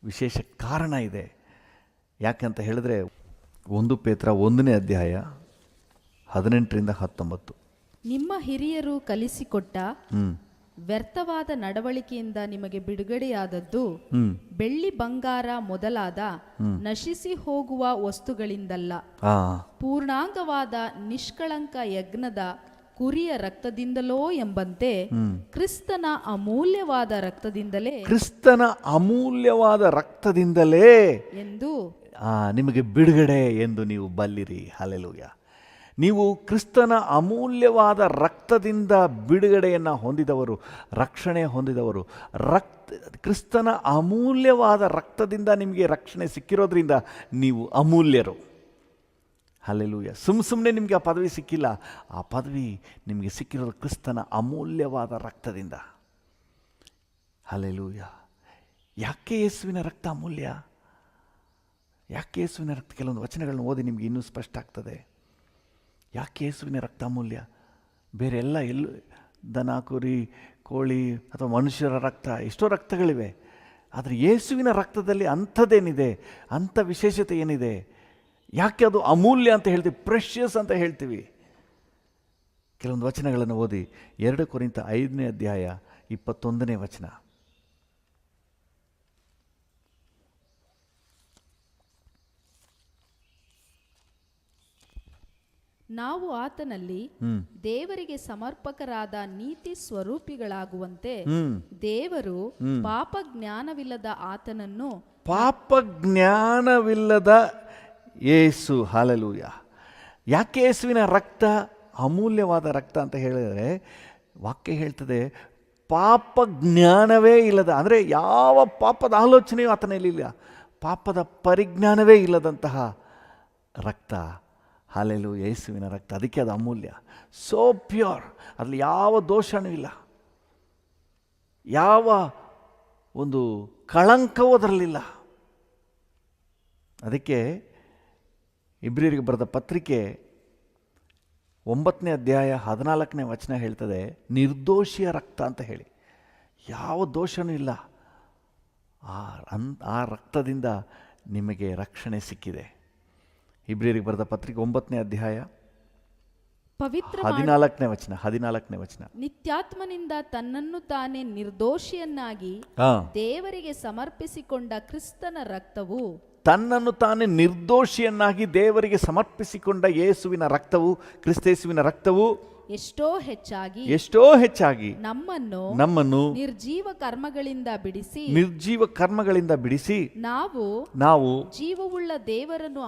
ವಿಶೇಷ ಕಾರಣ ಇದೆ. ಯಾಕಂತ ಹೇಳಿದ್ರೆ 1 ಪೇತ್ರ 1ನೇ ಅಧ್ಯಾಯ 18ರಿಂದ 19. ನಿಮ್ಮ ಹಿರಿಯರು ಕಲಿಸಿಕೊಟ್ಟ ವ್ಯರ್ಥವಾದ ನಡವಳಿಕೆಯಿಂದ ನಿಮಗೆ ಬಿಡುಗಡೆಯಾದದ್ದು ಬೆಳ್ಳಿ ಬಂಗಾರ ಮೊದಲಾದ ನಶಿಸಿ ಹೋಗುವ ವಸ್ತುಗಳಿಂದಲ್ಲ, ಪೂರ್ಣಾಂಗವಾದ ನಿಷ್ಕಳಂಕ ಯಜ್ಞದ ಕುರಿಯ ರಕ್ತದಿಂದಲೋ ಎಂಬಂತೆ ಕ್ರಿಸ್ತನ ಅಮೂಲ್ಯವಾದ ರಕ್ತದಿಂದಲೇ ಎಂದು ನಿಮಗೆ ಬಿಡುಗಡೆ ಎಂದು ನೀವು ಬಲ್ಲಿರಿ. ಹಲ್ಲೆಲೂಯಾ. ನೀವು ಕ್ರಿಸ್ತನ ಅಮೂಲ್ಯವಾದ ರಕ್ತದಿಂದ ಬಿಡುಗಡೆಯನ್ನು ಹೊಂದಿದವರು, ರಕ್ಷಣೆ ಹೊಂದಿದವರು. ಕ್ರಿಸ್ತನ ಅಮೂಲ್ಯವಾದ ರಕ್ತದಿಂದ ನಿಮಗೆ ರಕ್ಷಣೆ ಸಿಕ್ಕಿರೋದ್ರಿಂದ ನೀವು ಅಮೂಲ್ಯರು. ಹಲ್ಲೆಲೂಯಾ. ಸುಮ್ಮನೆ ನಿಮಗೆ ಆ ಪದವಿ ಸಿಕ್ಕಿಲ್ಲ, ಆ ಪದವಿ ನಿಮಗೆ ಸಿಕ್ಕಿರೋದು ಕ್ರಿಸ್ತನ ಅಮೂಲ್ಯವಾದ ರಕ್ತದಿಂದ. ಹಲ್ಲೆಲೂಯಾ. ಯಾಕೆ ಯೇಸುವಿನ ರಕ್ತ ಅಮೂಲ್ಯ? ಯಾಕೆ ಯೇಸುವಿನ ರಕ್ತ? ಕೆಲವೊಂದು ವಚನಗಳನ್ನು ಓದಿ ನಿಮಗೆ ಇನ್ನೂ ಸ್ಪಷ್ಟ ಆಗ್ತದೆ. ಯಾಕೆ ಯೇಸುವಿನ ರಕ್ತ ಅಮೂಲ್ಯ? ಬೇರೆ ಎಲ್ಲೂ ದನ, ಕುರಿ, ಕೋಳಿ ಅಥವಾ ಮನುಷ್ಯರ ರಕ್ತ, ಎಷ್ಟೋ ರಕ್ತಗಳಿವೆ. ಆದರೆ ಯೇಸುವಿನ ರಕ್ತದಲ್ಲಿ ಅಂಥದ್ದೇನಿದೆ? ಅಂಥ ವಿಶೇಷತೆ ಏನಿದೆ? ಯಾಕೆ ಅದು ಅಮೂಲ್ಯ ಅಂತ ಹೇಳ್ತೀವಿ, ಪ್ರೆಷಿಯಸ್ ಅಂತ ಹೇಳ್ತೀವಿ? ಕೆಲವೊಂದು ವಚನಗಳನ್ನು ಓದಿ. 2 ಕೊರಿಂಥ 5ನೇ ಅಧ್ಯಾಯ 21ನೇ ವಚನ. ನಾವು ಆತನಲ್ಲಿ ದೇವರಿಗೆ ಸಮರ್ಪಕರಾದ ನೀತಿ ಸ್ವರೂಪಿಗಳಾಗುವಂತೆ ದೇವರು ಪಾಪಜ್ಞಾನವಿಲ್ಲದ ಯೇಸು. ಹಲ್ಲೆಲೂಯಾ. ಯಾಕೆ ಯೇಸುವಿನ ರಕ್ತ ಅಮೂಲ್ಯವಾದ ರಕ್ತ ಅಂತ ಹೇಳಿದರೆ, ವಾಕ್ಯ ಹೇಳ್ತದೆ ಪಾಪಜ್ಞಾನವೇ ಇಲ್ಲದ, ಅಂದರೆ ಯಾವ ಪಾಪದ ಆಲೋಚನೆಯೂ ಆತನಲ್ಲಿಲ್ಲ, ಪಾಪದ ಪರಿಜ್ಞಾನವೇ ಇಲ್ಲದಂತಹ ರಕ್ತ. ಹಲ್ಲೆಲೂಯಾ. ಯೇಸುವಿನ ರಕ್ತ, ಅದಕ್ಕೆ ಅದು ಅಮೂಲ್ಯ. ಸೋ ಪ್ಯೂರ್, ಅದರಲ್ಲಿ ಯಾವ ದೋಷನೂ ಇಲ್ಲ, ಯಾವ ಒಂದು ಕಳಂಕವೂ ಅದರಲ್ಲಿಲ್ಲ. ಅದಕ್ಕೆ ಇಬ್ರಿಯರಿಗೆ ಬರೆದ ಪತ್ರಿಕೆ 9ನೇ ಅಧ್ಯಾಯ 14ನೇ ವಚನ ಹೇಳ್ತದೆ, ನಿರ್ದೋಷಿಯ ರಕ್ತ ಅಂತ ಹೇಳಿ. ಯಾವ ದೋಷನೂ ಇಲ್ಲ. ಆ ರಕ್ತದಿಂದ ನಿಮಗೆ ರಕ್ಷಣೆ ಸಿಕ್ಕಿದೆ. ಇಬ್ರಿಯರಿಗೆ ಬರೆದ ಪತ್ರಿಕೆ 9ನೇ ಅಧ್ಯಾಯ ಪವಿತ್ರ 14ನೇ ವಚನ. ನಿತ್ಯಾತ್ಮನಿಂದ ತನ್ನನ್ನು ತಾನೇ ನಿರ್ದೋಷಿಯನ್ನಾಗಿ ದೇವರಿಗೆ ಸಮರ್ಪಿಸಿಕೊಂಡ ಕ್ರಿಸ್ತನ ರಕ್ತವು, ತನ್ನನ್ನು ತಾನೇ ನಿರ್ದೋಷಿಯನ್ನಾಗಿ ದೇವರಿಗೆ ಸಮರ್ಪಿಸಿಕೊಂಡ ಯೇಸುವಿನ ರಕ್ತವು, ಕ್ರಿಸ್ತೇಸುವಿನ ರಕ್ತವು ಎಷ್ಟೋ ಹೆಚ್ಚಾಗಿ ನಮ್ಮನ್ನು ನಿರ್ಜೀವ ಕರ್ಮಗಳಿಂದ ಬಿಡಿಸಿ ನಾವು ಜೀವವುಳ್ಳ ದೇವರನ್ನು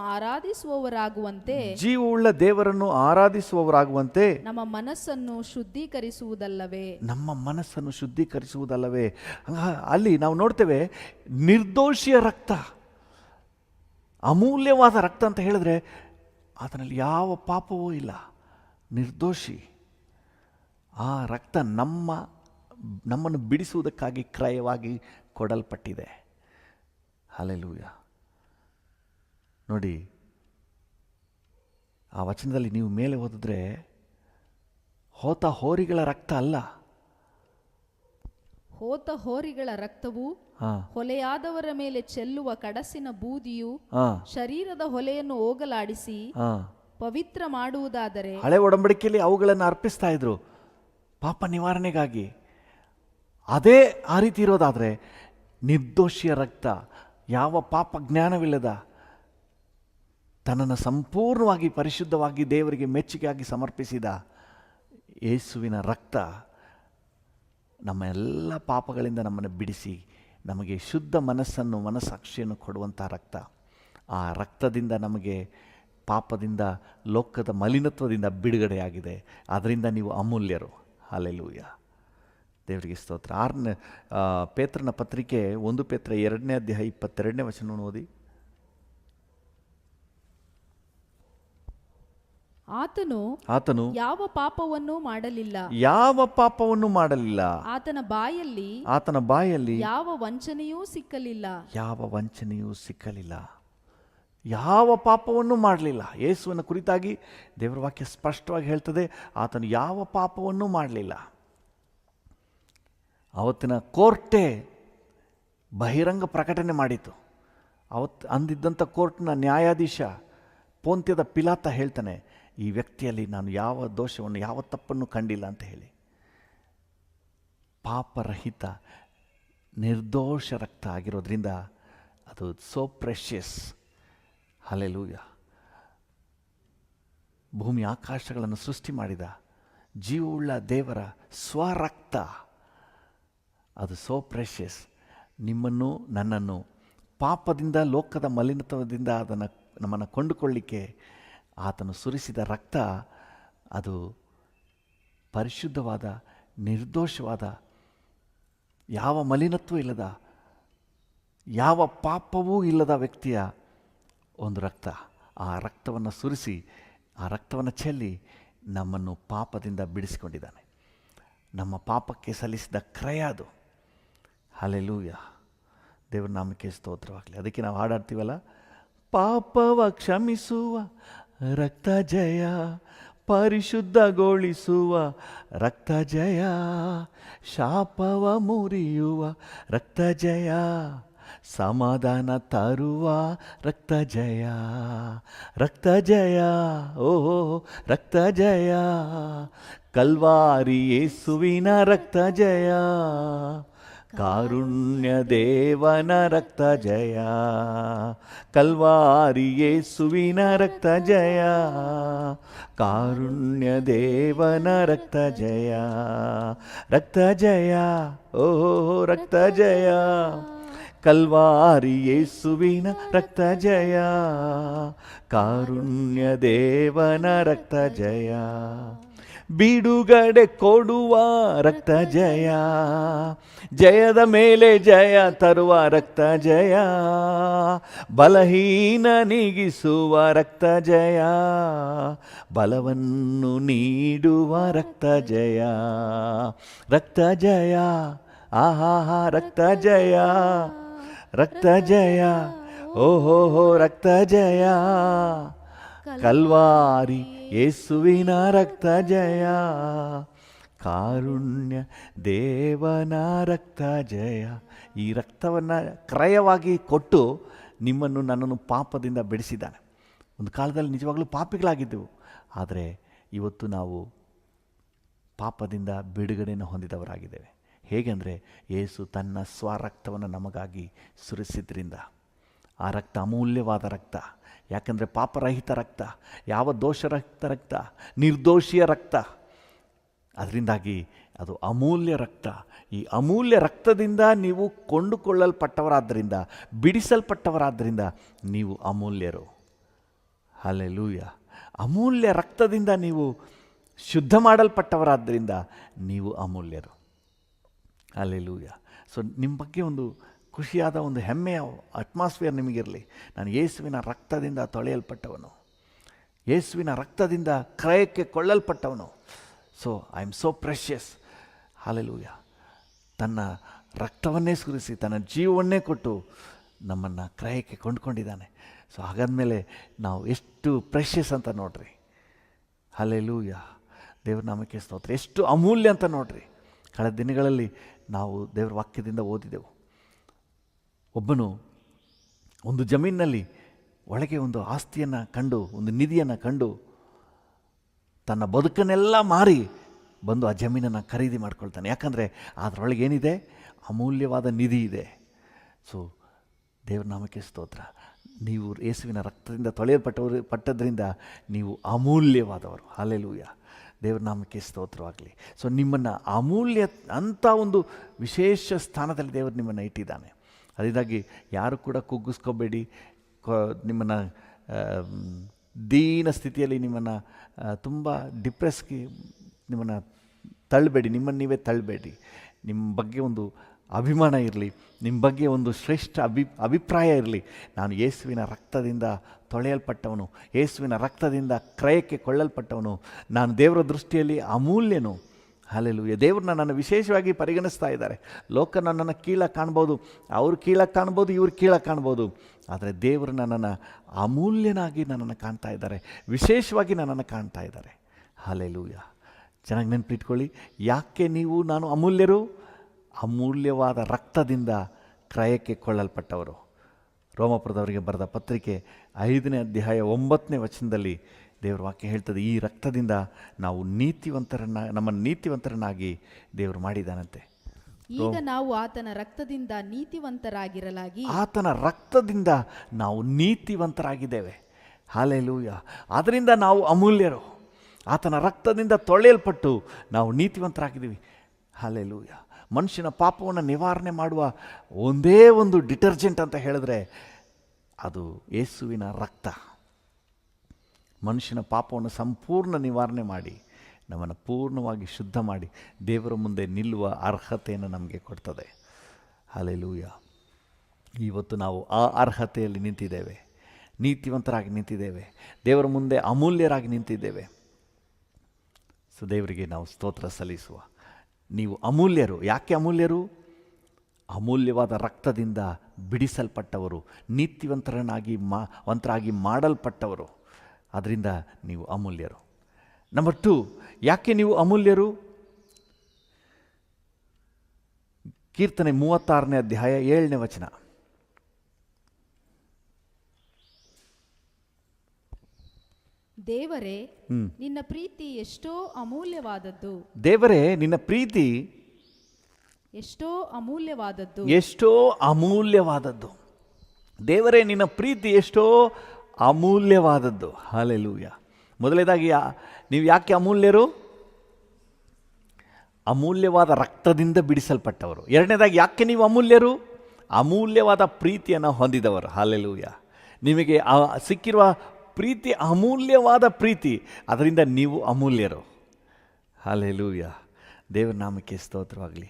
ಆರಾಧಿಸುವವರಾಗುವಂತೆ ನಮ್ಮ ಮನಸ್ಸನ್ನು ಶುದ್ಧೀಕರಿಸುವುದಲ್ಲವೇ. ಅಲ್ಲಿ ನಾವು ನೋಡ್ತೇವೆ, ನಿರ್ದೋಷಿಯ ರಕ್ತ, ಅಮೂಲ್ಯವಾದ ರಕ್ತ ಅಂತ ಹೇಳಿದ್ರೆ ಅದರಲ್ಲಿ ಯಾವ ಪಾಪವೂ ಇಲ್ಲ, ನಿರ್ದೋಷಿ. ಆ ರಕ್ತ ನಮ್ಮನ್ನು ಬಿಡಿಸುವುದಕ್ಕಾಗಿ ಕ್ರಯವಾಗಿ ಕೊಡಲ್ಪಟ್ಟಿದೆ. ಹಲ್ಲೆಲೂಯಾ. ನೋಡಿ, ಆ ವಚನದಲ್ಲಿ ನೀವು ಮೇಲೆ ಓದಿದ್ರೆ, ಹೋತ ಹೋರಿಗಳ ರಕ್ತ ಅಲ್ಲ, ಹೋತ ಹೋರಿಗಳ ರಕ್ತವು ಹೊಲೆಯಾದವರ ಮೇಲೆ ಚೆಲ್ಲುವ ಕಡಸಿನ ಬೂದಿಯು ಶರೀರದ ಹೊಲೆಯನ್ನು ಹೋಗಲಾಡಿಸಿ ಪವಿತ್ರ ಮಾಡುವುದಾದರೆ, ಹಳೆ ಒಡಂಬಡಿಕೆಯಲ್ಲಿ ಅವುಗಳನ್ನು ಅರ್ಪಿಸ್ತಾ ಇದ್ರು ಪಾಪ ನಿವಾರಣೆಗಾಗಿ. ಅದೇ ಆ ರೀತಿ ಇರೋದಾದರೆ ನಿರ್ದೋಷಿಯ ರಕ್ತ, ಯಾವ ಪಾಪ ಜ್ಞಾನವಿಲ್ಲದ, ತನ್ನನ್ನು ಸಂಪೂರ್ಣವಾಗಿ ಪರಿಶುದ್ಧವಾಗಿ ದೇವರಿಗೆ ಮೆಚ್ಚುಗೆಯಾಗಿ ಸಮರ್ಪಿಸಿದ ಯೇಸುವಿನ ರಕ್ತ ನಮ್ಮ ಎಲ್ಲ ಪಾಪಗಳಿಂದ ನಮ್ಮನ್ನು ಬಿಡಿಸಿ ನಮಗೆ ಶುದ್ಧ ಮನಸ್ಸಾಕ್ಷಿಯನ್ನು ಕೊಡುವಂಥ ರಕ್ತ. ಆ ರಕ್ತದಿಂದ ನಮಗೆ ಪಾಪದಿಂದ, ಲೋಕದ ಮಲಿನತ್ವದಿಂದ ಬಿಡುಗಡೆಯಾಗಿದೆ. ಅದರಿಂದ ನೀವು ಅಮೂಲ್ಯರು. ಹಲ್ಲೆಲೂಯಾ, ದೇವರಿಗೆ ಸ್ತೋತ್ರ. ಪೇತ್ರನ ಪತ್ರಿಕೆ 1 ಪೇತ್ರ 2ನೇ ಅಧ್ಯಾಯ 22ನೇ ವಚನವನ್ನು ಓದಿ. ಆತನು ಯಾವ ಪಾಪವನ್ನೂ ಮಾಡಲಿಲ್ಲ, ಆತನ ಬಾಯಲ್ಲಿ ಯಾವ ವಂಚನೆಯೂ ಸಿಕ್ಕಲಿಲ್ಲ. ಯಾವ ಪಾಪವನ್ನು ಮಾಡಲಿಲ್ಲ. ಯೇಸುವಿನ ಕುರಿತಾಗಿ ದೇವರ ವಾಕ್ಯ ಸ್ಪಷ್ಟವಾಗಿ ಹೇಳ್ತದೆ, ಆತನು ಯಾವ ಪಾಪವನ್ನು ಮಾಡಲಿಲ್ಲ. ಅವತ್ತಿನ ಕೋರ್ಟೇ ಬಹಿರಂಗ ಪ್ರಕಟಣೆ ಮಾಡಿತು. ಅಂದಿದ್ದಂಥ ಕೋರ್ಟ್ನ ನ್ಯಾಯಾಧೀಶ ಪೋಂತ್ಯದ ಪಿಲಾತ ಹೇಳ್ತಾನೆ, ಈ ವ್ಯಕ್ತಿಯಲ್ಲಿ ನಾನು ಯಾವ ದೋಷವನ್ನು, ಯಾವ ತಪ್ಪನ್ನು ಕಂಡಿಲ್ಲ ಅಂತ ಹೇಳಿ. ಪಾಪರಹಿತ ನಿರ್ದೋಷ ರಕ್ತ ಆಗಿರೋದ್ರಿಂದ ಅದು ಸೋ ಪ್ರೆಷಿಯಸ್. ಹಲ್ಲೆಲೂಯಾ. ಭೂಮಿ ಆಕಾಶಗಳನ್ನು ಸೃಷ್ಟಿ ಮಾಡಿದ ಜೀವವುಳ್ಳ ದೇವರ ಸ್ವರಕ್ತ, ಅದು ಸೋ ಪ್ರೆಷಿಯಸ್. ನಿಮ್ಮನ್ನು, ನನ್ನನ್ನು ಪಾಪದಿಂದ, ಲೋಕದ ಮಲಿನತ್ವದಿಂದ ನಮ್ಮನ್ನು ಕೊಂಡುಕೊಳ್ಳಿಕ್ಕೆ ಆತನು ಸುರಿಸಿದ ರಕ್ತ, ಅದು ಪರಿಶುದ್ಧವಾದ, ನಿರ್ದೋಷವಾದ, ಯಾವ ಮಲಿನತ್ವ ಇಲ್ಲದ, ಯಾವ ಪಾಪವೂ ಇಲ್ಲದ ವ್ಯಕ್ತಿಯ ಒಂದು ರಕ್ತ. ಆ ರಕ್ತವನ್ನು ಸುರಿಸಿ, ಆ ರಕ್ತವನ್ನು ಚೆಲ್ಲಿ ನಮ್ಮನ್ನು ಪಾಪದಿಂದ ಬಿಡಿಸಿಕೊಂಡಿದ್ದಾನೆ. ನಮ್ಮ ಪಾಪಕ್ಕೆ ಸಲ್ಲಿಸಿದ ಕ್ರಯ ಅದು. ಹಲ್ಲೆಲೂಯಾ, ದೇವರ ನಾಮಕ್ಕೆ ಸ್ತೋತ್ರವಾಗಲಿ. ಅದಕ್ಕೆ ನಾವು ಹಾಡಾಡ್ತೀವಲ್ಲ, ಪಾಪವ ಕ್ಷಮಿಸುವ ರಕ್ತ ಜಯ, ಪರಿಶುದ್ಧಗೊಳಿಸುವ ರಕ್ತ ಜಯ, ಶಾಪವ ಮುರಿಯುವ ರಕ್ತ ಜಯ, ಸಮಾಧಾನ ತರುವ ರಕ್ತ ಜಯ, ರಕ್ತ ಜಯ, ಓ ರಕ್ತ ಜಯ, ಕಲ್ವಾರಿ ಯೇಸುವಿನ ರಕ್ತ ಜಯ, ಕಾರುಣ್ಯ ದೇವನ ರಕ್ತ ಜಯ, ಕಲ್ವಾರಿ ಯೇಸುವಿನ ರಕ್ತ ಜಯ, ಕಾರುಣ್ಯ ದೇವನ ರಕ್ತ ಜಯ, ರಕ್ತ ಜಯ, ಓ ರಕ್ತ ಜಯ, ಕಲ್ವಾರಿ ಯೇಸುವಿನ ರಕ್ತ ಜಯ, ಕಾರುಣ್ಯ ದೇವನ ರಕ್ತ ಜಯ, ಬಿಡುಗಡೆ ಕೊಡುವ ರಕ್ತ ಜಯ, ಜಯದ ಮೇಲೆ ಜಯ ತರುವ ರಕ್ತ ಜಯ, ಬಲಹೀನ ನೀಗಿಸುವ ರಕ್ತ ಜಯ, ಬಲವನ್ನು ನೀಡುವ ರಕ್ತ ಜಯ, ರಕ್ತ ಜಯ, ಆಹಾ ರಕ್ತ ಜಯ, ರಕ್ತ ಜಯ, ಓಹೋ ರಕ್ತ ಜಯ, ಕಲ್ವಾರಿ ಯೇಸುವಿನ ರಕ್ತ ಜಯ, ಕಾರುಣ್ಯ ದೇವನ ರಕ್ತ ಜಯ. ಈ ರಕ್ತವನ್ನು ಕ್ರಯವಾಗಿ ಕೊಟ್ಟು ನಿಮ್ಮನ್ನು ನನ್ನನ್ನು ಪಾಪದಿಂದ ಬಿಡಿಸಿದ್ದಾನೆ. ಒಂದು ಕಾಲದಲ್ಲಿ ನಿಜವಾಗ್ಲೂ ಪಾಪಿಗಳಾಗಿದ್ದೆವು, ಆದರೆ ಇವತ್ತು ನಾವು ಪಾಪದಿಂದ ಬಿಡುಗಡೆಯನ್ನು ಹೊಂದಿದವರಾಗಿದ್ದೇವೆ. ಹೇಗೆಂದರೆ ಯೇಸು ತನ್ನ ಸ್ವರಕ್ತವನ್ನು ನಮಗಾಗಿ ಸುರಿಸಿದ್ರಿಂದ. ಆ ರಕ್ತ ಅಮೂಲ್ಯವಾದ ರಕ್ತ, ಯಾಕಂದರೆ ಪಾಪರಹಿತ ರಕ್ತ, ಯಾವ ದೋಷರಹಿತ ರಕ್ತ, ನಿರ್ದೋಷಿಯ ರಕ್ತ. ಅದರಿಂದಾಗಿ ಅದು ಅಮೂಲ್ಯ ರಕ್ತ. ಈ ಅಮೂಲ್ಯ ರಕ್ತದಿಂದ ನೀವು ಕೊಂಡುಕೊಳ್ಳಲ್ಪಟ್ಟವರಾದ್ದರಿಂದ, ಬಿಡಿಸಲ್ಪಟ್ಟವರಾದ್ದರಿಂದ ನೀವು ಅಮೂಲ್ಯರು. ಹಲ್ಲೆಲೂಯಾ. ಅಮೂಲ್ಯ ರಕ್ತದಿಂದ ನೀವು ಶುದ್ಧ ಮಾಡಲ್ಪಟ್ಟವರಾದ್ದರಿಂದ ನೀವು ಅಮೂಲ್ಯರು. ಹಲ್ಲೆಲೂಯಾ. ಸೊ ನಿಮ್ಮ ಬಗ್ಗೆ ಒಂದು ಖುಷಿಯಾದ ಒಂದು ಹೆಮ್ಮೆಯ ಅಟ್ಮಾಸ್ಫಿಯರ್ ನಿಮಗಿರಲಿ. ನಾನು ಯೇಸುವಿನ ರಕ್ತದಿಂದ ತೊಳೆಯಲ್ಪಟ್ಟವನು, ಯೇಸುವಿನ ರಕ್ತದಿಂದ ಕ್ರಯಕ್ಕೆ ಕೊಳ್ಳಲ್ಪಟ್ಟವನು. So I am so precious. Hallelujah. ತನ್ನ ರಕ್ತವನ್ನೇ ಸುರಿಸಿ, ತನ್ನ ಜೀವವನ್ನೇ ಕೊಟ್ಟು ನಮ್ಮನ್ನು ಕ್ರಯಕ್ಕೆ ಕೊಂಡ್ಕೊಂಡಿದ್ದಾನೆ. ಸೊ ಹಾಗಾದ್ಮೇಲೆ ನಾವು ಎಷ್ಟು ಪ್ರೆಷಿಯಸ್ ಅಂತ ನೋಡ್ರಿ. ಹಲ್ಲೆಲೂಯಾ. ದೇವ್ರ ನಾಮಕ್ಕೆ ಸ್ತೋತ್ರ. ಎಷ್ಟು ಅಮೂಲ್ಯ ಅಂತ ನೋಡ್ರಿ. ಕಳೆದ ದಿನಗಳಲ್ಲಿ ನಾವು ದೇವರ ವಾಕ್ಯದಿಂದ ಓದಿದೆವು. ಒಬ್ಬನು ಒಂದು ಜಮೀನಿನಲ್ಲಿ ಒಳಗೆ ಒಂದು ಆಸ್ತಿಯನ್ನು ಕಂಡು, ಒಂದು ನಿಧಿಯನ್ನು ಕಂಡು, ತನ್ನ ಬದುಕನ್ನೆಲ್ಲ ಮಾರಿ ಬಂದು ಆ ಜಮೀನನ್ನು ಖರೀದಿ ಮಾಡ್ಕೊಳ್ತಾನೆ. ಯಾಕಂದರೆ ಅದರೊಳಗೆ ಏನಿದೆ? ಅಮೂಲ್ಯವಾದ ನಿಧಿ ಇದೆ. ಸೊ ದೇವ್ರ ನಾಮಕ್ಕೆ ಸ್ತೋತ್ರ. ನೀವು ಯೇಸುವಿನ ರಕ್ತದಿಂದ ಪಟ್ಟದ್ರಿಂದ ನೀವು ಅಮೂಲ್ಯವಾದವರು. ಹಲ್ಲೆಲೂಯಾ. ದೇವ್ರ ನಾಮಕ್ಕೆ ಸ್ತೋತ್ರವಾಗಲಿ. ಸೊ ನಿಮ್ಮನ್ನು ಅಮೂಲ್ಯ ಅಂಥ ಒಂದು ವಿಶೇಷ ಸ್ಥಾನದಲ್ಲಿ ದೇವರು ನಿಮ್ಮನ್ನು ಇಟ್ಟಿದ್ದಾನೆ. ಅದರಿಂದಾಗಿ ಯಾರು ಕೂಡ ಕುಗ್ಗಿಸ್ಕೋಬೇಡಿ. ನಿಮ್ಮನ್ನು ದೀನ ಸ್ಥಿತಿಯಲ್ಲಿ ನಿಮ್ಮನ್ನು ತುಂಬ ಡಿಪ್ರೆಸ್ಗೆ ನಿಮ್ಮನ್ನು ತಳ್ಳಬೇಡಿ. ನಿಮ್ಮನ್ನು ನೀವೇ ತಳ್ಳಬೇಡಿ. ನಿಮ್ಮ ಬಗ್ಗೆ ಒಂದು ಅಭಿಮಾನ ಇರಲಿ, ನಿಮ್ಮ ಬಗ್ಗೆ ಒಂದು ಶ್ರೇಷ್ಠ ಅಭಿಪ್ರಾಯ ಇರಲಿ. ನಾನು ಯೇಸುವಿನ ರಕ್ತದಿಂದ ತೊಳೆಯಲ್ಪಟ್ಟವನು, ಯೇಸುವಿನ ರಕ್ತದಿಂದ ಕ್ರಯಕ್ಕೆ ಕೊಳ್ಳಲ್ಪಟ್ಟವನು, ನಾನು ದೇವರ ದೃಷ್ಟಿಯಲ್ಲಿ ಅಮೂಲ್ಯನು. ಹಲ್ಲೆಲೂಯಾ. ದೇವರು ನನ್ನನ್ನು ವಿಶೇಷವಾಗಿ ಪರಿಗಣಿಸ್ತಾ ಇದ್ದಾರೆ. ಲೋಕ ನನ್ನನ್ನು ಕೀಳಾಗಿ ಕಾಣ್ಬೋದು, ಅವರು ಕೀಳಾಗಿ ಕಾಣ್ಬೋದು, ಇವ್ರು ಕೀಳಾಗಿ ಕಾಣ್ಬೋದು. ಆದರೆ ದೇವರು ನನ್ನನ್ನು ಅಮೂಲ್ಯನಾಗಿ ನನ್ನನ್ನು ಕಾಣ್ತಾ ಇದ್ದಾರೆ, ವಿಶೇಷವಾಗಿ ನನ್ನನ್ನು ಕಾಣ್ತಾ ಇದ್ದಾರೆ. ಹಲ್ಲೆಲೂಯಾ. ಚೆನ್ನಾಗಿ ನೆನಪಿಟ್ಕೊಳ್ಳಿ. ಯಾಕೆ ನಾನು ಅಮೂಲ್ಯರು? ಅಮೂಲ್ಯವಾದ ರಕ್ತದಿಂದ ಕ್ರಯಕ್ಕೆ ಕೊಳ್ಳಲ್ಪಟ್ಟವರು. ರೋಮಾಪುರದವರಿಗೆ ಬರೆದ ಪತ್ರಿಕೆ 5ನೇ ಅಧ್ಯಾಯ 9ನೇ ವಚನದಲ್ಲಿ ದೇವರ ವಾಕ್ಯ ಹೇಳ್ತದೆ, ಈ ರಕ್ತದಿಂದ ನಾವು ನಮ್ಮನ್ನು ನೀತಿವಂತರನ್ನಾಗಿ ದೇವರು ಮಾಡಿದ್ದಾನಂತೆ. ಈಗ ನಾವು ಆತನ ರಕ್ತದಿಂದ ನೀತಿವಂತರಾಗಿರಲಾಗಿ, ಆತನ ರಕ್ತದಿಂದ ನಾವು ನೀತಿವಂತರಾಗಿದ್ದೇವೆ. ಹಲ್ಲೆಲೂಯಾ. ಆದ್ದರಿಂದ ನಾವು ಅಮೂಲ್ಯರು. ಆತನ ರಕ್ತದಿಂದ ತೊಳೆಯಲ್ಪಟ್ಟು ನಾವು ನೀತಿವಂತರಾಗಿದ್ದೀವಿ. ಹಲ್ಲೆಲೂಯಾ. ಮನುಷ್ಯನ ಪಾಪವನ್ನು ನಿವಾರಣೆ ಮಾಡುವ ಒಂದೇ ಒಂದು ಡಿಟರ್ಜೆಂಟ್ ಅಂತ ಹೇಳಿದ್ರೆ ಅದು ಯೇಸುವಿನ ರಕ್ತ. ಮನುಷ್ಯನ ಪಾಪವನ್ನು ಸಂಪೂರ್ಣ ನಿವಾರಣೆ ಮಾಡಿ ನಮ್ಮನ್ನು ಪೂರ್ಣವಾಗಿ ಶುದ್ಧ ಮಾಡಿ ದೇವರ ಮುಂದೆ ನಿಲ್ಲುವ ಅರ್ಹತೆಯನ್ನು ನಮಗೆ ಕೊಡ್ತದೆ. ಹಲ್ಲೆಲೂಯಾ. ಇವತ್ತು ನಾವು ಆ ಅರ್ಹತೆಯಲ್ಲಿ ನಿಂತಿದ್ದೇವೆ, ನೀತಿವಂತರಾಗಿ ನಿಂತಿದ್ದೇವೆ, ದೇವರ ಮುಂದೆ ಅಮೂಲ್ಯರಾಗಿ ನಿಂತಿದ್ದೇವೆ. ಸೊ ದೇವರಿಗೆ ನಾವು ಸ್ತೋತ್ರ ಸಲ್ಲಿಸುವ. ನೀವು ಅಮೂಲ್ಯರು. ಯಾಕೆ ಅಮೂಲ್ಯರು? ಅಮೂಲ್ಯವಾದ ರಕ್ತದಿಂದ ಬಿಡಿಸಲ್ಪಟ್ಟವರು, ನೀತಿವಂತರಾಗಿ ಮಾಡಲ್ಪಟ್ಟವರು. ಅದರಿಂದ ನೀವು ಅಮೂಲ್ಯರು. ನಂಬರ್ 2, ಯಾಕೆ ನೀವು ಅಮೂಲ್ಯರು? ಕೀರ್ತನೆ 36ನೇ ಅಧ್ಯಾಯ 7ನೇ ವಚನ. ದೇವರೇ, ನಿನ್ನ ಪ್ರೀತಿ ಎಷ್ಟೋ ಅಮೂಲ್ಯವಾದದ್ದು. ದೇವರೇ, ನಿನ್ನ ಪ್ರೀತಿ ಎಷ್ಟೋ ಅಮೂಲ್ಯವಾದದ್ದು. ಎಷ್ಟೋ ಅಮೂಲ್ಯವಾದದ್ದು. ದೇವರೇ, ನಿನ್ನ ಪ್ರೀತಿ ಎಷ್ಟೋ ಅಮೂಲ್ಯವಾದದ್ದು. ಹಲ್ಲೆಲೂಯಾ. ಮೊದಲನೇದಾಗಿ ನೀವು ಯಾಕೆ ಅಮೂಲ್ಯರು? ಅಮೂಲ್ಯವಾದ ರಕ್ತದಿಂದ ಬಿಡಿಸಲ್ಪಟ್ಟವರು. ಎರಡನೇದಾಗಿ ಯಾಕೆ ನೀವು ಅಮೂಲ್ಯರು? ಅಮೂಲ್ಯವಾದ ಪ್ರೀತಿಯನ್ನು ಹೊಂದಿದವರು. ಹಲ್ಲೆಲೂಯಾ. ನಿಮಗೆ ಸಿಕ್ಕಿರುವ ಪ್ರೀತಿ ಅಮೂಲ್ಯವಾದ ಪ್ರೀತಿ, ಅದರಿಂದ ನೀವು ಅಮೂಲ್ಯರು. ಹಲ್ಲೆಲೂಯಾ. ದೇವರ ನಾಮಕ್ಕೆ ಸ್ತೋತ್ರವಾಗಲಿ.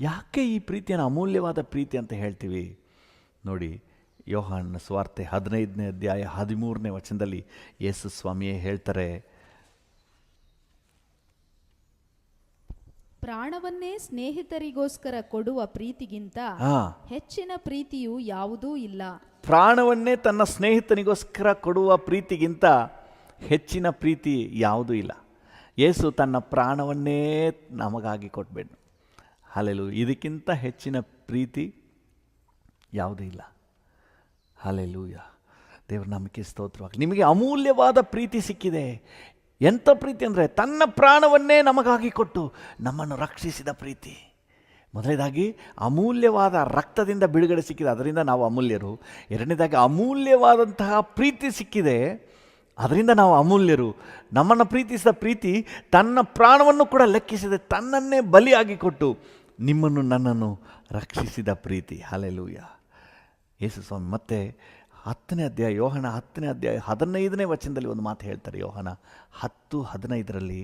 ಯಾಕೆ ಈ ಪ್ರೀತಿಯನ್ನು ಅಮೂಲ್ಯವಾದ ಪ್ರೀತಿ ಅಂತ ಹೇಳ್ತೀವಿ? ನೋಡಿ, ಯೋಹಾನನ ಸುವಾರ್ತೆ 15ನೇ ಅಧ್ಯಾಯ 13ನೇ ವಚನದಲ್ಲಿ ಯೇಸು ಸ್ವಾಮಿಯೇ ಹೇಳ್ತಾರೆ, ಪ್ರಾಣವನ್ನೇ ಸ್ನೇಹಿತರಿಗೋಸ್ಕರ ಕೊಡುವ ಪ್ರೀತಿಗಿಂತ ಹೆಚ್ಚಿನ ಪ್ರೀತಿಯು ಯಾವುದೂ ಇಲ್ಲ. ಪ್ರಾಣವನ್ನೇ ತನ್ನ ಸ್ನೇಹಿತನಿಗೋಸ್ಕರ ಕೊಡುವ ಪ್ರೀತಿಗಿಂತ ಹೆಚ್ಚಿನ ಪ್ರೀತಿ ಯಾವುದೂ ಇಲ್ಲ. ಯೇಸು ತನ್ನ ಪ್ರಾಣವನ್ನೇ ನಮಗಾಗಿ ಕೊಟ್ಬೇಡ. ಹಲ್ಲೆಲೂಯಾ. ಇದಕ್ಕಿಂತ ಹೆಚ್ಚಿನ ಪ್ರೀತಿ ಯಾವುದೂ ಇಲ್ಲ. ಹಲ್ಲೆಲೂಯಾ. ದೇವರ ನಾಮಕ್ಕೆ ಸ್ತೋತ್ರವಾಗಲಿ. ನಿಮಗೆ ಅಮೂಲ್ಯವಾದ ಪ್ರೀತಿ ಸಿಕ್ಕಿದೆ. ಎಂಥ ಪ್ರೀತಿ ಅಂದರೆ ತನ್ನ ಪ್ರಾಣವನ್ನೇ ನಮಗಾಗಿ ಕೊಟ್ಟು ನಮ್ಮನ್ನು ರಕ್ಷಿಸಿದ ಪ್ರೀತಿ. ಮೊದಲನೇದಾಗಿ ಅಮೂಲ್ಯವಾದ ರಕ್ತದಿಂದ ಬಿಡುಗಡೆ ಸಿಕ್ಕಿದೆ, ಅದರಿಂದ ನಾವು ಅಮೂಲ್ಯರು. ಎರಡನೇದಾಗಿ ಅಮೂಲ್ಯವಾದಂತಹ ಪ್ರೀತಿ ಸಿಕ್ಕಿದೆ, ಅದರಿಂದ ನಾವು ಅಮೂಲ್ಯರು. ನಮ್ಮನ್ನು ಪ್ರೀತಿಸಿದ ಪ್ರೀತಿ ತನ್ನ ಪ್ರಾಣವನ್ನು ಕೂಡ ಲೆಕ್ಕಿಸಿದೆ, ತನ್ನನ್ನೇ ಬಲಿಯಾಗಿ ಕೊಟ್ಟು ನಿಮ್ಮನ್ನು ನನ್ನನ್ನು ರಕ್ಷಿಸಿದ ಪ್ರೀತಿ. ಹಲ್ಲೆಲೂಯಾ. ಯೇಸು ಸ್ವಾಮಿ ಮತ್ತೆ 10ನೇ ಅಧ್ಯಾಯ, ಯೋಹನ 10ನೇ ಅಧ್ಯಾಯ 15ನೇ ವಚನದಲ್ಲಿ ಒಂದು ಮಾತು ಹೇಳ್ತಾರೆ. ಯೋಹನ 10:15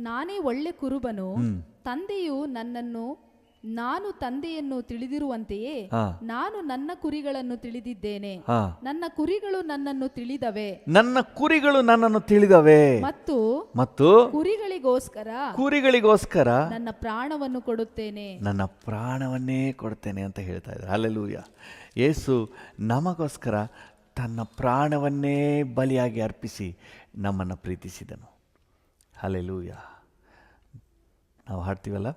ನಾನೇ ಒಳ್ಳೆ ಕುರುಬನು, ತಂದೆಯು ನನ್ನನ್ನು, ನಾನು ತಂದೆಯನ್ನು ತಿಳಿದಿರುವಂತೆಯೇ ನಾನು ನನ್ನ ಕುರಿಗಳನ್ನು ತಿಳಿದಿದ್ದೇನೆ, ನನ್ನ ಕುರಿಗಳು ನನ್ನನ್ನು ತಿಳಿದವೆ, ನನ್ನ ಕುರಿಗಳು ನನ್ನನ್ನು ತಿಳಿದವೆ, ಮತ್ತು ಕುರಿಗಳಿಗೋಸ್ಕರ ನನ್ನ ಪ್ರಾಣವನ್ನು ಕೊಡುತ್ತೇನೆ, ನನ್ನ ಪ್ರಾಣವನ್ನೇ ಕೊಡ್ತೇನೆ ಅಂತ ಹೇಳ್ತಾ ಇದ್ದಾರೆ. ಹಲ್ಲೆಲೂಯಾ. ಯೇಸು ನಮಗೋಸ್ಕರ ತನ್ನ ಪ್ರಾಣವನ್ನೇ ಬಲಿಯಾಗಿ ಅರ್ಪಿಸಿ ನಮ್ಮನ್ನು ಪ್ರೀತಿಸಿದನು. ಹಲ್ಲೆಲೂಯಾ. ನಾವು ಹಾಡ್ತೀವಲ್ಲ,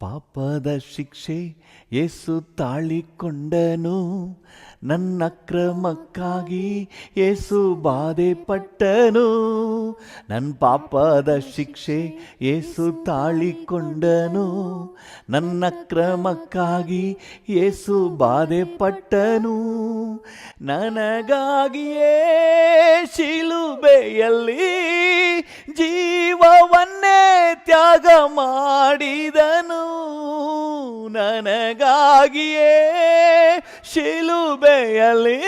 ಪಾಪದ ಶಿಕ್ಷೆ ಯೇಸು ತಾಳಿಕೊಂಡನು, ನನ್ನ ಕ್ರಮಕ್ಕಾಗಿ ಯೇಸು ಬಾಧೆ ಪಟ್ಟನು. ನನ್ನ ಪಾಪದ ಶಿಕ್ಷೆ ಯೇಸು ತಾಳಿಕೊಂಡನು, ನನ್ನ ಕ್ರಮಕ್ಕಾಗಿ ಯೇಸು ಬಾಧೆ ಪಟ್ಟನು. ನನಗಾಗಿಯೇ ಶಿಲುಬೆಯಲ್ಲಿ ಜೀವವನ್ನೇ ತ್ಯಾಗ ಮಾಡಿದನು. ನನಗಾಗಿಯೇ ಶಿಲುಬೆಯಲ್ಲಿ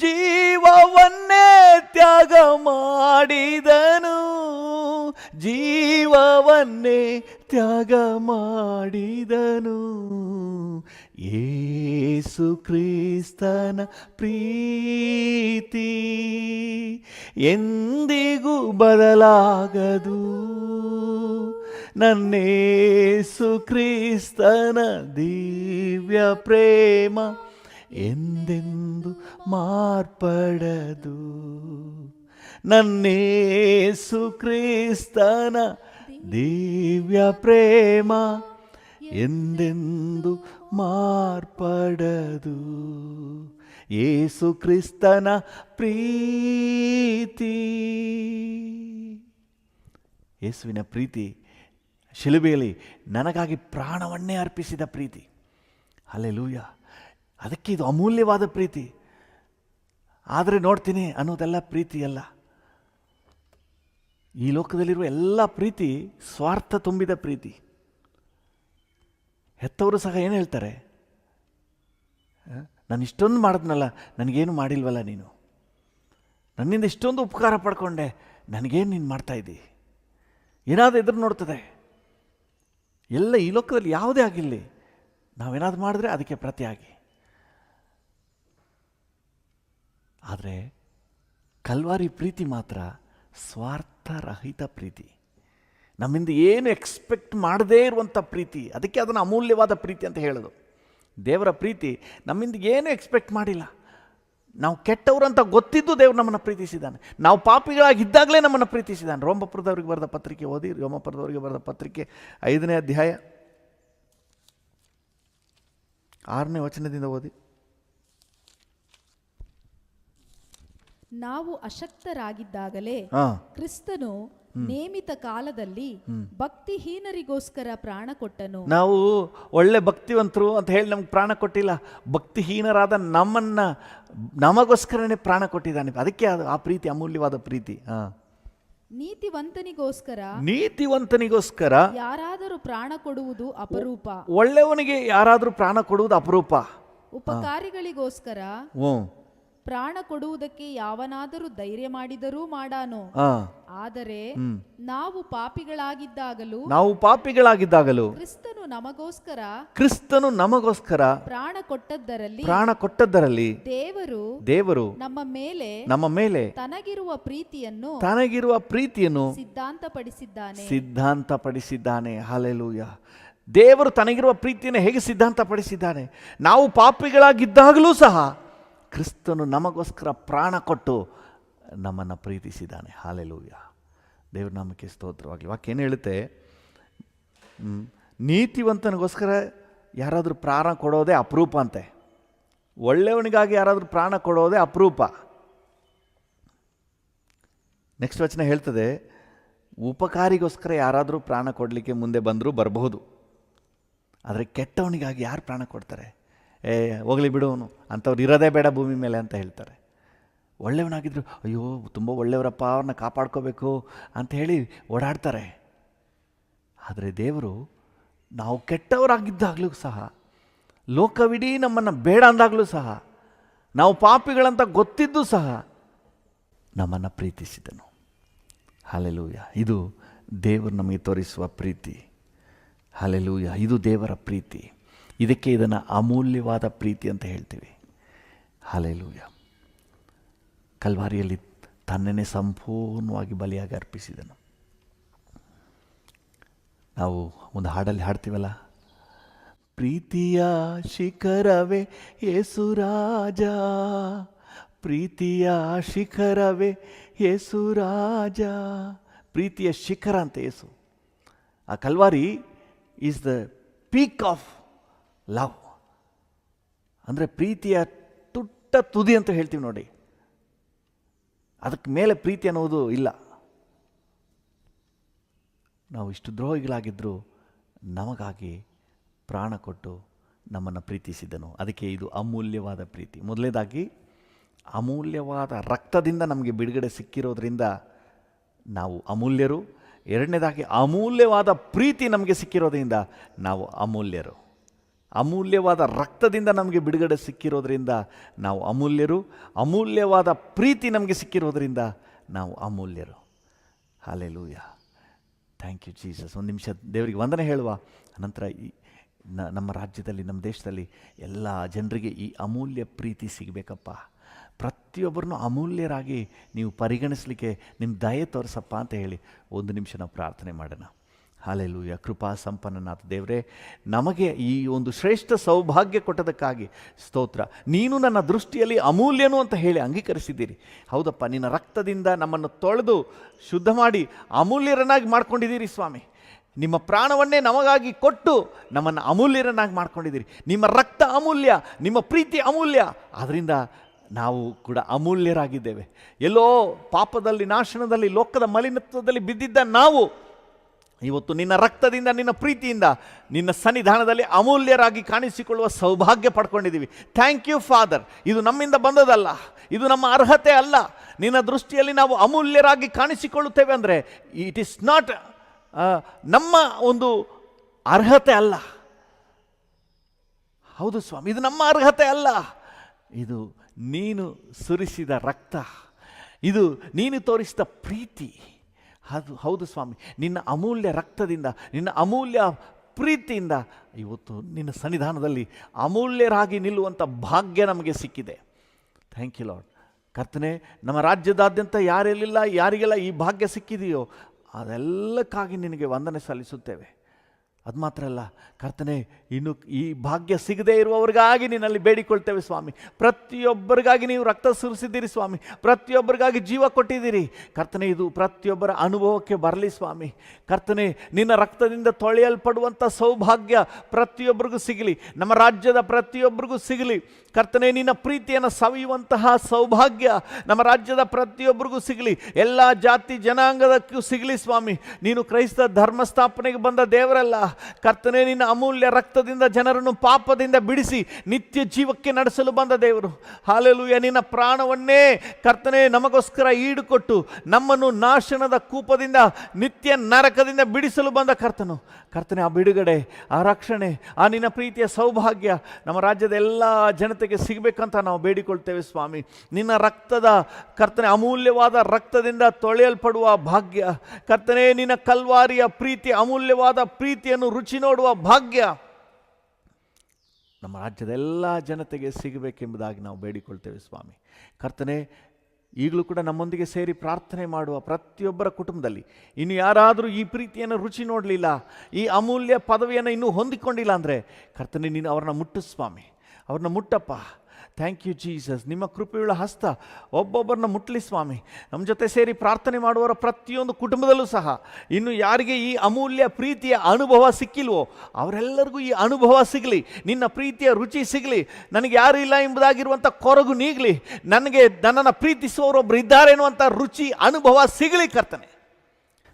ಜೀವವನ್ನೇ ತ್ಯಾಗ ಮಾಡಿದನು, ಜೀವವನ್ನೇ ತ್ಯಾಗ ಮಾಡಿದನು. ಯೇಸು ಕ್ರಿಸ್ತನ ಪ್ರೀತಿ ಎಂದಿಗೂ ಬದಲಾಗದು, ನನ್ನೇಸು ಕ್ರಿಸ್ತನ ದಿವ್ಯ ಪ್ರೇಮ ಎಂದೆಂದು ಮಾರ್ಪಡದು. ನನ್ನೇಸು ಕ್ರಿಸ್ತನ ದಿವ್ಯ ಪ್ರೇಮ ಎಂದೆಂದು ಮಾರ್ಪಡದು. ಯೇಸು ಕ್ರಿಸ್ತನ ಪ್ರೀತಿ, ಯೇಸುವಿನ ಪ್ರೀತಿ ಶಿಲುಬೆಯಲ್ಲಿ ನನಗಾಗಿ ಪ್ರಾಣವನ್ನೇ ಅರ್ಪಿಸಿದ ಪ್ರೀತಿ. ಹಲ್ಲೆಲೂಯಾ. ಅದಕ್ಕೆ ಇದು ಅಮೂಲ್ಯವಾದ ಪ್ರೀತಿ. ಆದರೆ ನೋಡ್ತೀನಿ ಅನ್ನೋದೆಲ್ಲ ಪ್ರೀತಿ ಅಲ್ಲ. ಈ ಲೋಕದಲ್ಲಿರುವ ಎಲ್ಲ ಪ್ರೀತಿ ಸ್ವಾರ್ಥ ತುಂಬಿದ ಪ್ರೀತಿ. ಹೆತ್ತವರು ಸಹ ಏನು ಹೇಳ್ತಾರೆ, ನಾನು ಇಷ್ಟೊಂದು ಮಾಡಿದ್ನಲ್ಲ, ನನಗೇನು ಮಾಡಿಲ್ವಲ್ಲ ನೀನು, ನನ್ನಿಂದ ಇಷ್ಟೊಂದು ಉಪಕಾರ ಪಡ್ಕೊಂಡೆ, ನನಗೇನು ನೀನು ಮಾಡ್ತಾಯಿದ್ದಿ, ಏನಾದರೂ ಎದುರು ನೋಡ್ತದೆ. ಎಲ್ಲ ಈ ಲೋಕದಲ್ಲಿ ಯಾವುದೇ ಆಗಿರಲಿ, ನಾವೇನಾದ್ರು ಮಾಡಿದ್ರೆ ಅದಕ್ಕೆ ಪ್ರತಿಯಾಗಿ. ಆದರೆ ಕಲ್ವಾರಿ ಪ್ರೀತಿ ಮಾತ್ರ ಸ್ವಾರ್ಥರಹಿತ ಪ್ರೀತಿ, ನಮ್ಮಿಂದ ಏನು ಎಕ್ಸ್ಪೆಕ್ಟ್ ಮಾಡದೇ ಇರುವಂಥ ಪ್ರೀತಿ. ಅದಕ್ಕೆ ಅದನ್ನು ಅಮೂಲ್ಯವಾದ ಪ್ರೀತಿ ಅಂತ ಹೇಳೋದು. ದೇವರ ಪ್ರೀತಿ ನಮ್ಮಿಂದ ಏನು ಎಕ್ಸ್ಪೆಕ್ಟ್ ಮಾಡಿಲ್ಲ. ನಾವು ಕೆಟ್ಟವರು ಅಂತ ಗೊತ್ತಿದ್ದು ದೇವರು ನಮ್ಮನ್ನು ಪ್ರೀತಿಸಿದ್ದಾನೆ. ನಾವು ಪಾಪಿಗಳಾಗಿದ್ದಾಗಲೇ ನಮ್ಮನ್ನು ಪ್ರೀತಿಸಿದ್ದಾನೆ. ರೋಮಪುರದವರಿಗೆ ಬರೆದ ಪತ್ರಿಕೆ ಓದಿ. ರೋಮಪುರದವರಿಗೆ ಬರೆದ ಪತ್ರಿಕೆ 5ನೇ ಅಧ್ಯಾಯ 6ನೇ ವಚನದಿಂದ ಓದಿ. ನಾವು ಅಶಕ್ತರಾಗಿದ್ದಾಗಲೇ ಕ್ರಿಸ್ತನು ನೇಮಿತ ಕಾಲದಲ್ಲಿ ಭಕ್ತಿಹೀನರಿಗೋಸ್ಕರ ಪ್ರಾಣ ಕೊಟ್ಟನು. ನಾವು ಒಳ್ಳೆ ಭಕ್ತಿವಂತರು ಅಂತ ಹೇಳಿ ನಮ್ಗೆ ಪ್ರಾಣ ಕೊಟ್ಟಿಲ್ಲ. ಭಕ್ತಿಹೀನರಾದ ನಮಗೋಸ್ಕರನೇ ಪ್ರಾಣ ಕೊಟ್ಟಿದ್ದಾನೆ. ಅದಕ್ಕೆ ಆ ಪ್ರೀತಿ ಅಮೂಲ್ಯವಾದ ಪ್ರೀತಿ. ನೀತಿವಂತನಿಗೋಸ್ಕರ ಯಾರಾದರೂ ಪ್ರಾಣ ಕೊಡುವುದು ಅಪರೂಪ. ಒಳ್ಳೆಯವನಿಗೆ ಯಾರಾದರೂ ಪ್ರಾಣ ಕೊಡುವುದು ಅಪರೂಪ. ಉಪಕಾರಿಗಳಿಗೋಸ್ಕರ ಪ್ರಾಣ ಕೊಡುವುದಕ್ಕೆ ಯಾವನಾದರೂ ಧೈರ್ಯ ಮಾಡಿದರೂ ಮಾಡಾನು. ಆದರೆ ನಾವು ಪಾಪಿಗಳಾಗಿದ್ದಾಗಲೂ ಕ್ರಿಸ್ತನು ನಮಗೋಸ್ಕರ ಪ್ರಾಣ ಕೊಟ್ಟದ್ದರಲ್ಲಿ ದೇವರು ನಮ್ಮ ಮೇಲೆ ತನಗಿರುವ ಪ್ರೀತಿಯನ್ನು ಸಿದ್ಧಾಂತಪಡಿಸಿದ್ದಾನೆ. ಹಲ್ಲೆಲೂಯಾ. ದೇವರು ತನಗಿರುವ ಪ್ರೀತಿಯನ್ನು ಹೇಗೆ ಸಿದ್ಧಾಂತಪಡಿಸಿದ್ದಾನೆ? ನಾವು ಪಾಪಿಗಳಾಗಿದ್ದಾಗಲೂ ಸಹ ಕ್ರಿಸ್ತನು ನಮಗೋಸ್ಕರ ಪ್ರಾಣ ಕೊಟ್ಟು ನಮ್ಮನ್ನು ಪ್ರೀತಿಸಿದ್ದಾನೆ. ಹಾಲೆಲೂಯ, ದೇವ್ರ ನಾಮಕ್ಕೆ ಸ್ತೋತ್ರವಾಗಲಿ. ವಾಕ್ಯ ಏನು ಹೇಳುತ್ತೆ? ನೀತಿವಂತನಿಗೋಸ್ಕರ ಯಾರಾದರೂ ಪ್ರಾಣ ಕೊಡೋದೇ ಅಪರೂಪ ಅಂತೆ. ಒಳ್ಳೆಯವನಿಗಾಗಿ ಯಾರಾದರೂ ಪ್ರಾಣ ಕೊಡೋದೇ ಅಪರೂಪ. ನೆಕ್ಸ್ಟ್ ವಚನ ಹೇಳ್ತದೆ, ಉಪಕಾರಿಗೋಸ್ಕರ ಯಾರಾದರೂ ಪ್ರಾಣ ಕೊಡಲಿಕ್ಕೆ ಮುಂದೆ ಬಂದರೂ ಬರಬಹುದು, ಆದರೆ ಕೆಟ್ಟವನಿಗಾಗಿ ಯಾರು ಪ್ರಾಣ ಕೊಡ್ತಾರೆ? ಹೋಗಲಿ ಬಿಡು, ಅವನು ಅಂಥವ್ರು ಇರೋದೇ ಬೇಡ ಭೂಮಿ ಮೇಲೆ ಅಂತ ಹೇಳ್ತಾರೆ. ಒಳ್ಳೆಯವನಾಗಿದ್ರು, ಅಯ್ಯೋ ತುಂಬ ಒಳ್ಳೆಯವರಪ್ಪ, ಅವ್ರನ್ನ ಕಾಪಾಡ್ಕೋಬೇಕು ಅಂತ ಹೇಳಿ ಓಡಾಡ್ತಾರೆ. ಆದರೆ ದೇವರು ನಾವು ಕೆಟ್ಟವರಾಗಿದ್ದಾಗಲೂ ಸಹ, ಲೋಕವಿಡೀ ನಮ್ಮನ್ನು ಬೇಡ ಅಂದಾಗಲೂ ಸಹ, ನಾವು ಪಾಪಿಗಳಂತ ಗೊತ್ತಿದ್ದು ಸಹ ನಮ್ಮನ್ನು ಪ್ರೀತಿಸಿದನು. ಹಲ್ಲೆಲೂಯ, ಇದು ದೇವರು ನಮಗೆ ತೋರಿಸುವ ಪ್ರೀತಿ. ಹಲ್ಲೆಲೂಯ, ಇದು ದೇವರ ಪ್ರೀತಿ. ಇದಕ್ಕೆ ಇದನ್ನು ಅಮೂಲ್ಯವಾದ ಪ್ರೀತಿ ಅಂತ ಹೇಳ್ತೀವಿ. ಹಲ್ಲೆಲೂಯ, ಕಲ್ವಾರಿಯಲ್ಲಿ ತನ್ನನ್ನೇ ಸಂಪೂರ್ಣವಾಗಿ ಬಲಿಯಾಗಿ ಅರ್ಪಿಸಿದನು. ನಾವು ಒಂದು ಹಾಡಲ್ಲಿ ಹಾಡ್ತೀವಲ್ಲ, ಪ್ರೀತಿಯ ಶಿಖರವೇ ಯೇಸು ರಾಜ, ಪ್ರೀತಿಯ ಶಿಖರವೇ ಯೇಸು ರಾಜ. ಪ್ರೀತಿಯ ಶಿಖರ ಅಂತ ಯೇಸು. ಆ Calvary is the peak of love. ಅಂದರೆ ಪ್ರೀತಿಯ ತುಟ್ಟ ತುದಿ ಅಂತ ಹೇಳ್ತೀವಿ ನೋಡಿ. ಅದಕ್ಕೆ ಮೇಲೆ ಪ್ರೀತಿ ಅನ್ನೋದು ಇಲ್ಲ. ನಾವು ಇಷ್ಟು ದ್ರೋಹಿಗಳಾಗಿದ್ದರೂ ನಮಗಾಗಿ ಪ್ರಾಣ ಕೊಟ್ಟು ನಮ್ಮನ್ನು ಪ್ರೀತಿಸಿದನು. ಅದಕ್ಕೆ ಇದು ಅಮೂಲ್ಯವಾದ ಪ್ರೀತಿ. ಮೊದಲನೇದಾಗಿ ಅಮೂಲ್ಯವಾದ ರಕ್ತದಿಂದ ನಮಗೆ ಬಿಡುಗಡೆ ಸಿಕ್ಕಿರೋದ್ರಿಂದ ನಾವು ಅಮೂಲ್ಯರು. ಎರಡನೇದಾಗಿ ಅಮೂಲ್ಯವಾದ ಪ್ರೀತಿ ನಮಗೆ ಸಿಕ್ಕಿರೋದ್ರಿಂದ ನಾವು ಅಮೂಲ್ಯರು. ಅಮೂಲ್ಯವಾದ ರಕ್ತದಿಂದ ನಮಗೆ ಬಿಡುಗಡೆ ಸಿಕ್ಕಿರೋದ್ರಿಂದ ನಾವು ಅಮೂಲ್ಯರು. ಅಮೂಲ್ಯವಾದ ಪ್ರೀತಿ ನಮಗೆ ಸಿಕ್ಕಿರೋದ್ರಿಂದ ನಾವು ಅಮೂಲ್ಯರು. Hallelujah, thank you Jesus. ಒಂದು ನಿಮಿಷ ದೇವರಿಗೆ ವಂದನೆ ಹೇಳುವ. ಅನಂತರ ನಮ್ಮ ರಾಜ್ಯದಲ್ಲಿ, ನಮ್ಮ ದೇಶದಲ್ಲಿ ಎಲ್ಲ ಜನರಿಗೆ ಈ ಅಮೂಲ್ಯ ಪ್ರೀತಿ ಸಿಗಬೇಕಪ್ಪ. ಪ್ರತಿಯೊಬ್ಬರನ್ನು ಅಮೂಲ್ಯರಾಗಿ ನೀವು ಪರಿಗಣಿಸಲಿಕ್ಕೆ ನಿಮ್ಮ ದಯೆ ತೋರಿಸಪ್ಪ ಅಂತ ಹೇಳಿ ಒಂದು ನಿಮಿಷ ನಾವು ಪ್ರಾರ್ಥನೆ ಮಾಡೋಣ. ಹಲ್ಲೆಲೂಯ, ಕೃಪಾ ಸಂಪನ್ನನಾದ ದೇವರೇ, ನಮಗೆ ಈ ಒಂದು ಶ್ರೇಷ್ಠ ಸೌಭಾಗ್ಯ ಕೊಟ್ಟದಕ್ಕಾಗಿ ಸ್ತೋತ್ರ. ನೀನು ನನ್ನ ದೃಷ್ಟಿಯಲ್ಲಿ ಅಮೂಲ್ಯನು ಅಂತ ಹೇಳಿ ಅಂಗೀಕರಿಸಿದ್ದೀರಿ. ಹೌದಪ್ಪ, ನಿನ್ನ ರಕ್ತದಿಂದ ನಮ್ಮನ್ನು ತೊಳೆದು ಶುದ್ಧ ಮಾಡಿ ಅಮೂಲ್ಯರನ್ನಾಗಿ ಮಾಡ್ಕೊಂಡಿದ್ದೀರಿ ಸ್ವಾಮಿ. ನಿಮ್ಮ ಪ್ರಾಣವನ್ನೇ ನಮಗಾಗಿ ಕೊಟ್ಟು ನಮ್ಮನ್ನು ಅಮೂಲ್ಯರನ್ನಾಗಿ ಮಾಡ್ಕೊಂಡಿದ್ದೀರಿ. ನಿಮ್ಮ ರಕ್ತ ಅಮೂಲ್ಯ, ನಿಮ್ಮ ಪ್ರೀತಿ ಅಮೂಲ್ಯ. ಆದ್ದರಿಂದ ನಾವು ಕೂಡ ಅಮೂಲ್ಯರಾಗಿದ್ದೇವೆ. ಎಲ್ಲೋ ಪಾಪದಲ್ಲಿ, ನಾಶನದಲ್ಲಿ, ಲೋಕದ ಮಲಿನತ್ವದಲ್ಲಿ ಬಿದ್ದಿದ್ದ ನಾವು ಇವತ್ತು ನಿನ್ನ ರಕ್ತದಿಂದ, ನಿನ್ನ ಪ್ರೀತಿಯಿಂದ, ನಿನ್ನ ಸನ್ನಿಧಾನದಲ್ಲಿ ಅಮೂಲ್ಯರಾಗಿ ಕಾಣಿಸಿಕೊಳ್ಳುವ ಸೌಭಾಗ್ಯ ಪಡ್ಕೊಂಡಿದ್ದೀವಿ. Thank you father. ಇದು ನಮ್ಮಿಂದ ಬಂದದಲ್ಲ, ಇದು ನಮ್ಮ ಅರ್ಹತೆ ಅಲ್ಲ. ನಿನ್ನ ದೃಷ್ಟಿಯಲ್ಲಿ ನಾವು ಅಮೂಲ್ಯರಾಗಿ ಕಾಣಿಸಿಕೊಳ್ಳುತ್ತೇವೆ ಅಂದರೆ ಇಟ್ ಈಸ್ ನಾಟ್ ನಮ್ಮ ಒಂದು ಅರ್ಹತೆ ಅಲ್ಲ. ಹೌದು ಸ್ವಾಮಿ, ಇದು ನಮ್ಮ ಅರ್ಹತೆ ಅಲ್ಲ. ಇದು ನೀನು ಸುರಿಸಿದ ರಕ್ತ, ಇದು ನೀನು ತೋರಿಸಿದ ಪ್ರೀತಿ. ಅದು ಹೌದು ಸ್ವಾಮಿ, ನಿನ್ನ ಅಮೂಲ್ಯ ರಕ್ತದಿಂದ, ನಿನ್ನ ಅಮೂಲ್ಯ ಪ್ರೀತಿಯಿಂದ ಇವತ್ತು ನಿನ್ನ ಸನ್ನಿಧಾನದಲ್ಲಿ ಅಮೂಲ್ಯರಾಗಿ ನಿಲ್ಲುವಂಥ ಭಾಗ್ಯ ನಮಗೆ ಸಿಕ್ಕಿದೆ. Thank you lord. ಕರ್ತನೇ, ನಮ್ಮ ರಾಜ್ಯದಾದ್ಯಂತ ಯಾರಿಗೆಲ್ಲ ಈ ಭಾಗ್ಯ ಸಿಕ್ಕಿದೆಯೋ ಅದೆಲ್ಲಕ್ಕಾಗಿ ನಿನಗೆ ವಂದನೆ ಸಲ್ಲಿಸುತ್ತೇವೆ. ಅದು ಮಾತ್ರ ಅಲ್ಲ ಕರ್ತನೇ, ಇನ್ನು ಈ ಭಾಗ್ಯ ಸಿಗದೇ ಇರುವವರಿಗಾಗಿ ನಿನ್ನಲ್ಲಿ ಬೇಡಿಕೊಳ್ತೇವೆ ಸ್ವಾಮಿ. ಪ್ರತಿಯೊಬ್ಬರಿಗಾಗಿ ನೀವು ರಕ್ತ ಸುರಿಸಿದ್ದೀರಿ ಸ್ವಾಮಿ, ಪ್ರತಿಯೊಬ್ಬರಿಗಾಗಿ ಜೀವ ಕೊಟ್ಟಿದ್ದೀರಿ ಕರ್ತನೇ. ಇದು ಪ್ರತಿಯೊಬ್ಬರ ಅನುಭವಕ್ಕೆ ಬರಲಿ ಸ್ವಾಮಿ. ಕರ್ತನೇ, ನಿನ್ನ ರಕ್ತದಿಂದ ತೊಳೆಯಲ್ಪಡುವಂಥ ಸೌಭಾಗ್ಯ ಪ್ರತಿಯೊಬ್ಬರಿಗೂ ಸಿಗಲಿ, ನಮ್ಮ ರಾಜ್ಯದ ಪ್ರತಿಯೊಬ್ಬರಿಗೂ ಸಿಗಲಿ. ಕರ್ತನೇ, ನಿನ್ನ ಪ್ರೀತಿಯನ್ನು ಸವಿಯುವಂತಹ ಸೌಭಾಗ್ಯ ನಮ್ಮ ರಾಜ್ಯದ ಪ್ರತಿಯೊಬ್ಬರಿಗೂ ಸಿಗಲಿ, ಎಲ್ಲ ಜಾತಿ ಜನಾಂಗದಕ್ಕೂ ಸಿಗಲಿ ಸ್ವಾಮಿ. ನೀನು ಕ್ರೈಸ್ತ ಧರ್ಮ ಸ್ಥಾಪನೆಗೆ ಬಂದ ದೇವರಲ್ಲ ಕರ್ತನೇ, ನಿನ್ನ ಅಮೂಲ್ಯ ರಕ್ತದಿಂದ ಜನರನ್ನು ಪಾಪದಿಂದ ಬಿಡಿಸಿ ನಿತ್ಯ ಜೀವಕ್ಕೆ ನಡೆಸಲು ಬಂದ ದೇವರು. ಹಲ್ಲೆಲೂಯಾ. ನಿನ್ನ ಪ್ರಾಣವನ್ನೇ ಕರ್ತನೇ ನಮಗೋಸ್ಕರ ಈಡುಕೊಟ್ಟು ನಮ್ಮನ್ನು ನಾಶನದ ಕೂಪದಿಂದ, ನಿತ್ಯ ನರಕದಿಂದ ಬಿಡಿಸಲು ಬಂದ ಕರ್ತನು. ಕರ್ತನೇ, ಆ ಬಿಡುಗಡೆ, ಆ ರಕ್ಷಣೆ, ಆ ನಿನ್ನ ಪ್ರೀತಿಯ ಸೌಭಾಗ್ಯ ನಮ್ಮ ರಾಜ್ಯದ ಎಲ್ಲ ಜನತೆಗೆ ಸಿಗಬೇಕಂತ ನಾವು ಬೇಡಿಕೊಳ್ತೇವೆ ಸ್ವಾಮಿ. ನಿನ್ನ ರಕ್ತದ ಕರ್ತನೆ, ಅಮೂಲ್ಯವಾದ ರಕ್ತದಿಂದ ತೊಳೆಯಲ್ಪಡುವ ಭಾಗ್ಯ ಕರ್ತನೇ, ನಿನ್ನ ಕಲ್ವಾರಿಯ ಪ್ರೀತಿ, ಅಮೂಲ್ಯವಾದ ಪ್ರೀತಿಯನ್ನು ರುಚಿ ನೋಡುವ ಭಾಗ್ಯ ನಮ್ಮ ರಾಜ್ಯದ ಎಲ್ಲ ಜನತೆಗೆ ಸಿಗಬೇಕೆಂಬುದಾಗಿ ನಾವು ಬೇಡಿಕೊಳ್ತೇವೆ ಸ್ವಾಮಿ. ಕರ್ತನೇ, ಈಗಲೂ ಕೂಡ ನಮ್ಮೊಂದಿಗೆ ಸೇರಿ ಪ್ರಾರ್ಥನೆ ಮಾಡುವ ಪ್ರತಿಯೊಬ್ಬರ ಕುಟುಂಬದಲ್ಲಿ ಇನ್ನು ಯಾರಾದರೂ ಈ ಪ್ರೀತಿಯನ್ನು ರುಚಿ ನೋಡಲಿಲ್ಲ, ಈ ಅಮೂಲ್ಯ ಪದವಿಯನ್ನು ಇನ್ನೂ ಹೊಂದಿಕೊಂಡಿಲ್ಲ ಅಂದರೆ ಕರ್ತನೇ, ನೀನು ಅವ್ರನ್ನ ಮುಟ್ಟು ಸ್ವಾಮಿ, ಅವ್ರನ್ನ ಮುಟ್ಟಪ್ಪ. Thank you Jesus. ನಿಮ್ಮ ಕೃಪೆಯುಳ್ಳ ಹಸ್ತ ಒಬ್ಬೊಬ್ಬರನ್ನ ಮುಟ್ಲಿ ಸ್ವಾಮಿ. ನಮ್ಮ ಜೊತೆ ಸೇರಿ ಪ್ರಾರ್ಥನೆ ಮಾಡುವವರ ಪ್ರತಿಯೊಂದು ಕುಟುಂಬದಲ್ಲೂ ಸಹ ಇನ್ನು ಯಾರಿಗೆ ಈ ಅಮೂಲ್ಯ ಪ್ರೀತಿಯ ಅನುಭವ ಸಿಕ್ಕಿಲ್ವೋ ಅವರೆಲ್ಲರಿಗೂ ಈ ಅನುಭವ ಸಿಗಲಿ, ನಿನ್ನ ಪ್ರೀತಿಯ ರುಚಿ ಸಿಗಲಿ. ನನಗೆ ಯಾರು ಇಲ್ಲ ಎಂಬುದಾಗಿರುವಂಥ ಕೊರಗು ನೀಗಲಿ, ನನ್ನನ್ನು ಪ್ರೀತಿಸುವವರೊಬ್ಬರು ಇದ್ದಾರೆ ಎನ್ನುವಂಥ ರುಚಿ ಅನುಭವ ಸಿಗಲಿ ಕರ್ತನೆ.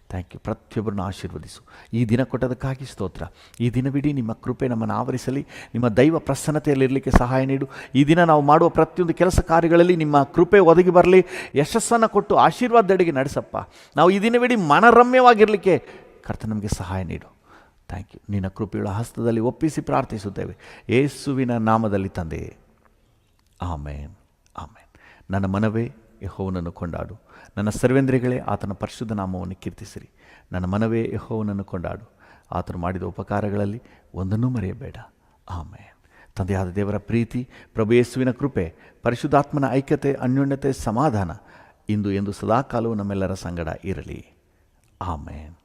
Thank you. ಪ್ರತಿಯೊಬ್ಬರನ್ನು ಆಶೀರ್ವದಿಸು. ಈ ದಿನ ಕೊಟ್ಟದಕ್ಕಾಗಿ ಸ್ತೋತ್ರ. ಈ ದಿನವಿಡೀ ನಿಮ್ಮ ಕೃಪೆ ನಮ್ಮನ್ನು ಆವರಿಸಲಿ. ನಿಮ್ಮ ದೈವ ಪ್ರಸನ್ನತೆಯಲ್ಲಿರಲಿಕ್ಕೆ ಸಹಾಯ ನೀಡು. ಈ ದಿನ ನಾವು ಮಾಡುವ ಪ್ರತಿಯೊಂದು ಕೆಲಸ ಕಾರ್ಯಗಳಲ್ಲಿ ನಿಮ್ಮ ಕೃಪೆ ಒದಗಿ ಬರಲಿ. ಯಶಸ್ಸನ್ನು ಕೊಟ್ಟು ಆಶೀರ್ವಾದದೆಡೆಗೆ ನಡೆಸಪ್ಪ. ನಾವು ಈ ದಿನವಿಡೀ ಮನರಮ್ಯವಾಗಿರಲಿಕ್ಕೆ ಕರ್ತನ ನಮಗೆ ಸಹಾಯ ನೀಡು. Thank you. ನಿನ್ನ ಕೃಪೆಯುಳ್ಳ ಹಸ್ತದಲ್ಲಿ ಒಪ್ಪಿಸಿ ಪ್ರಾರ್ಥಿಸುತ್ತೇವೆ ಯೇಸುವಿನ ನಾಮದಲ್ಲಿ ತಂದೆಯೇ, ಆಮೇನ್, ಆಮೇನ್. ನನ್ನ ಮನವೇ ಯೆಹೋವನನ್ನು ಕೊಂಡಾಡು, ನನ್ನ ಸರ್ವೇಂದ್ರಿಯಗಳೇ ಆತನ ಪರಿಶುದ್ಧ ನಾಮವನ್ನು ಕೀರ್ತಿಸಿರಿ. ನನ್ನ ಮನವೇ ಯೆಹೋವನನ್ನು ಕೊಂಡಾಡು, ಆತನು ಮಾಡಿದ ಉಪಕಾರಗಳಲ್ಲಿ ಒಂದನ್ನೂ ಮರೆಯಬೇಡ. ಆಮೇನ್. ತಂದೆಯಾದ ದೇವರ ಪ್ರೀತಿ, ಪ್ರಭು ಯೇಸುವಿನ ಕೃಪೆ, ಪರಿಶುದ್ಧಾತ್ಮನ ಐಕ್ಯತೆ, ಅನ್ಯೋನ್ಯತೆ, ಸಮಾಧಾನ ಇಂದು ಎಂದು ಸದಾಕಾಲವೂ ನಮ್ಮೆಲ್ಲರ ಸಂಗಡ ಇರಲಿ. ಆಮೇನ್.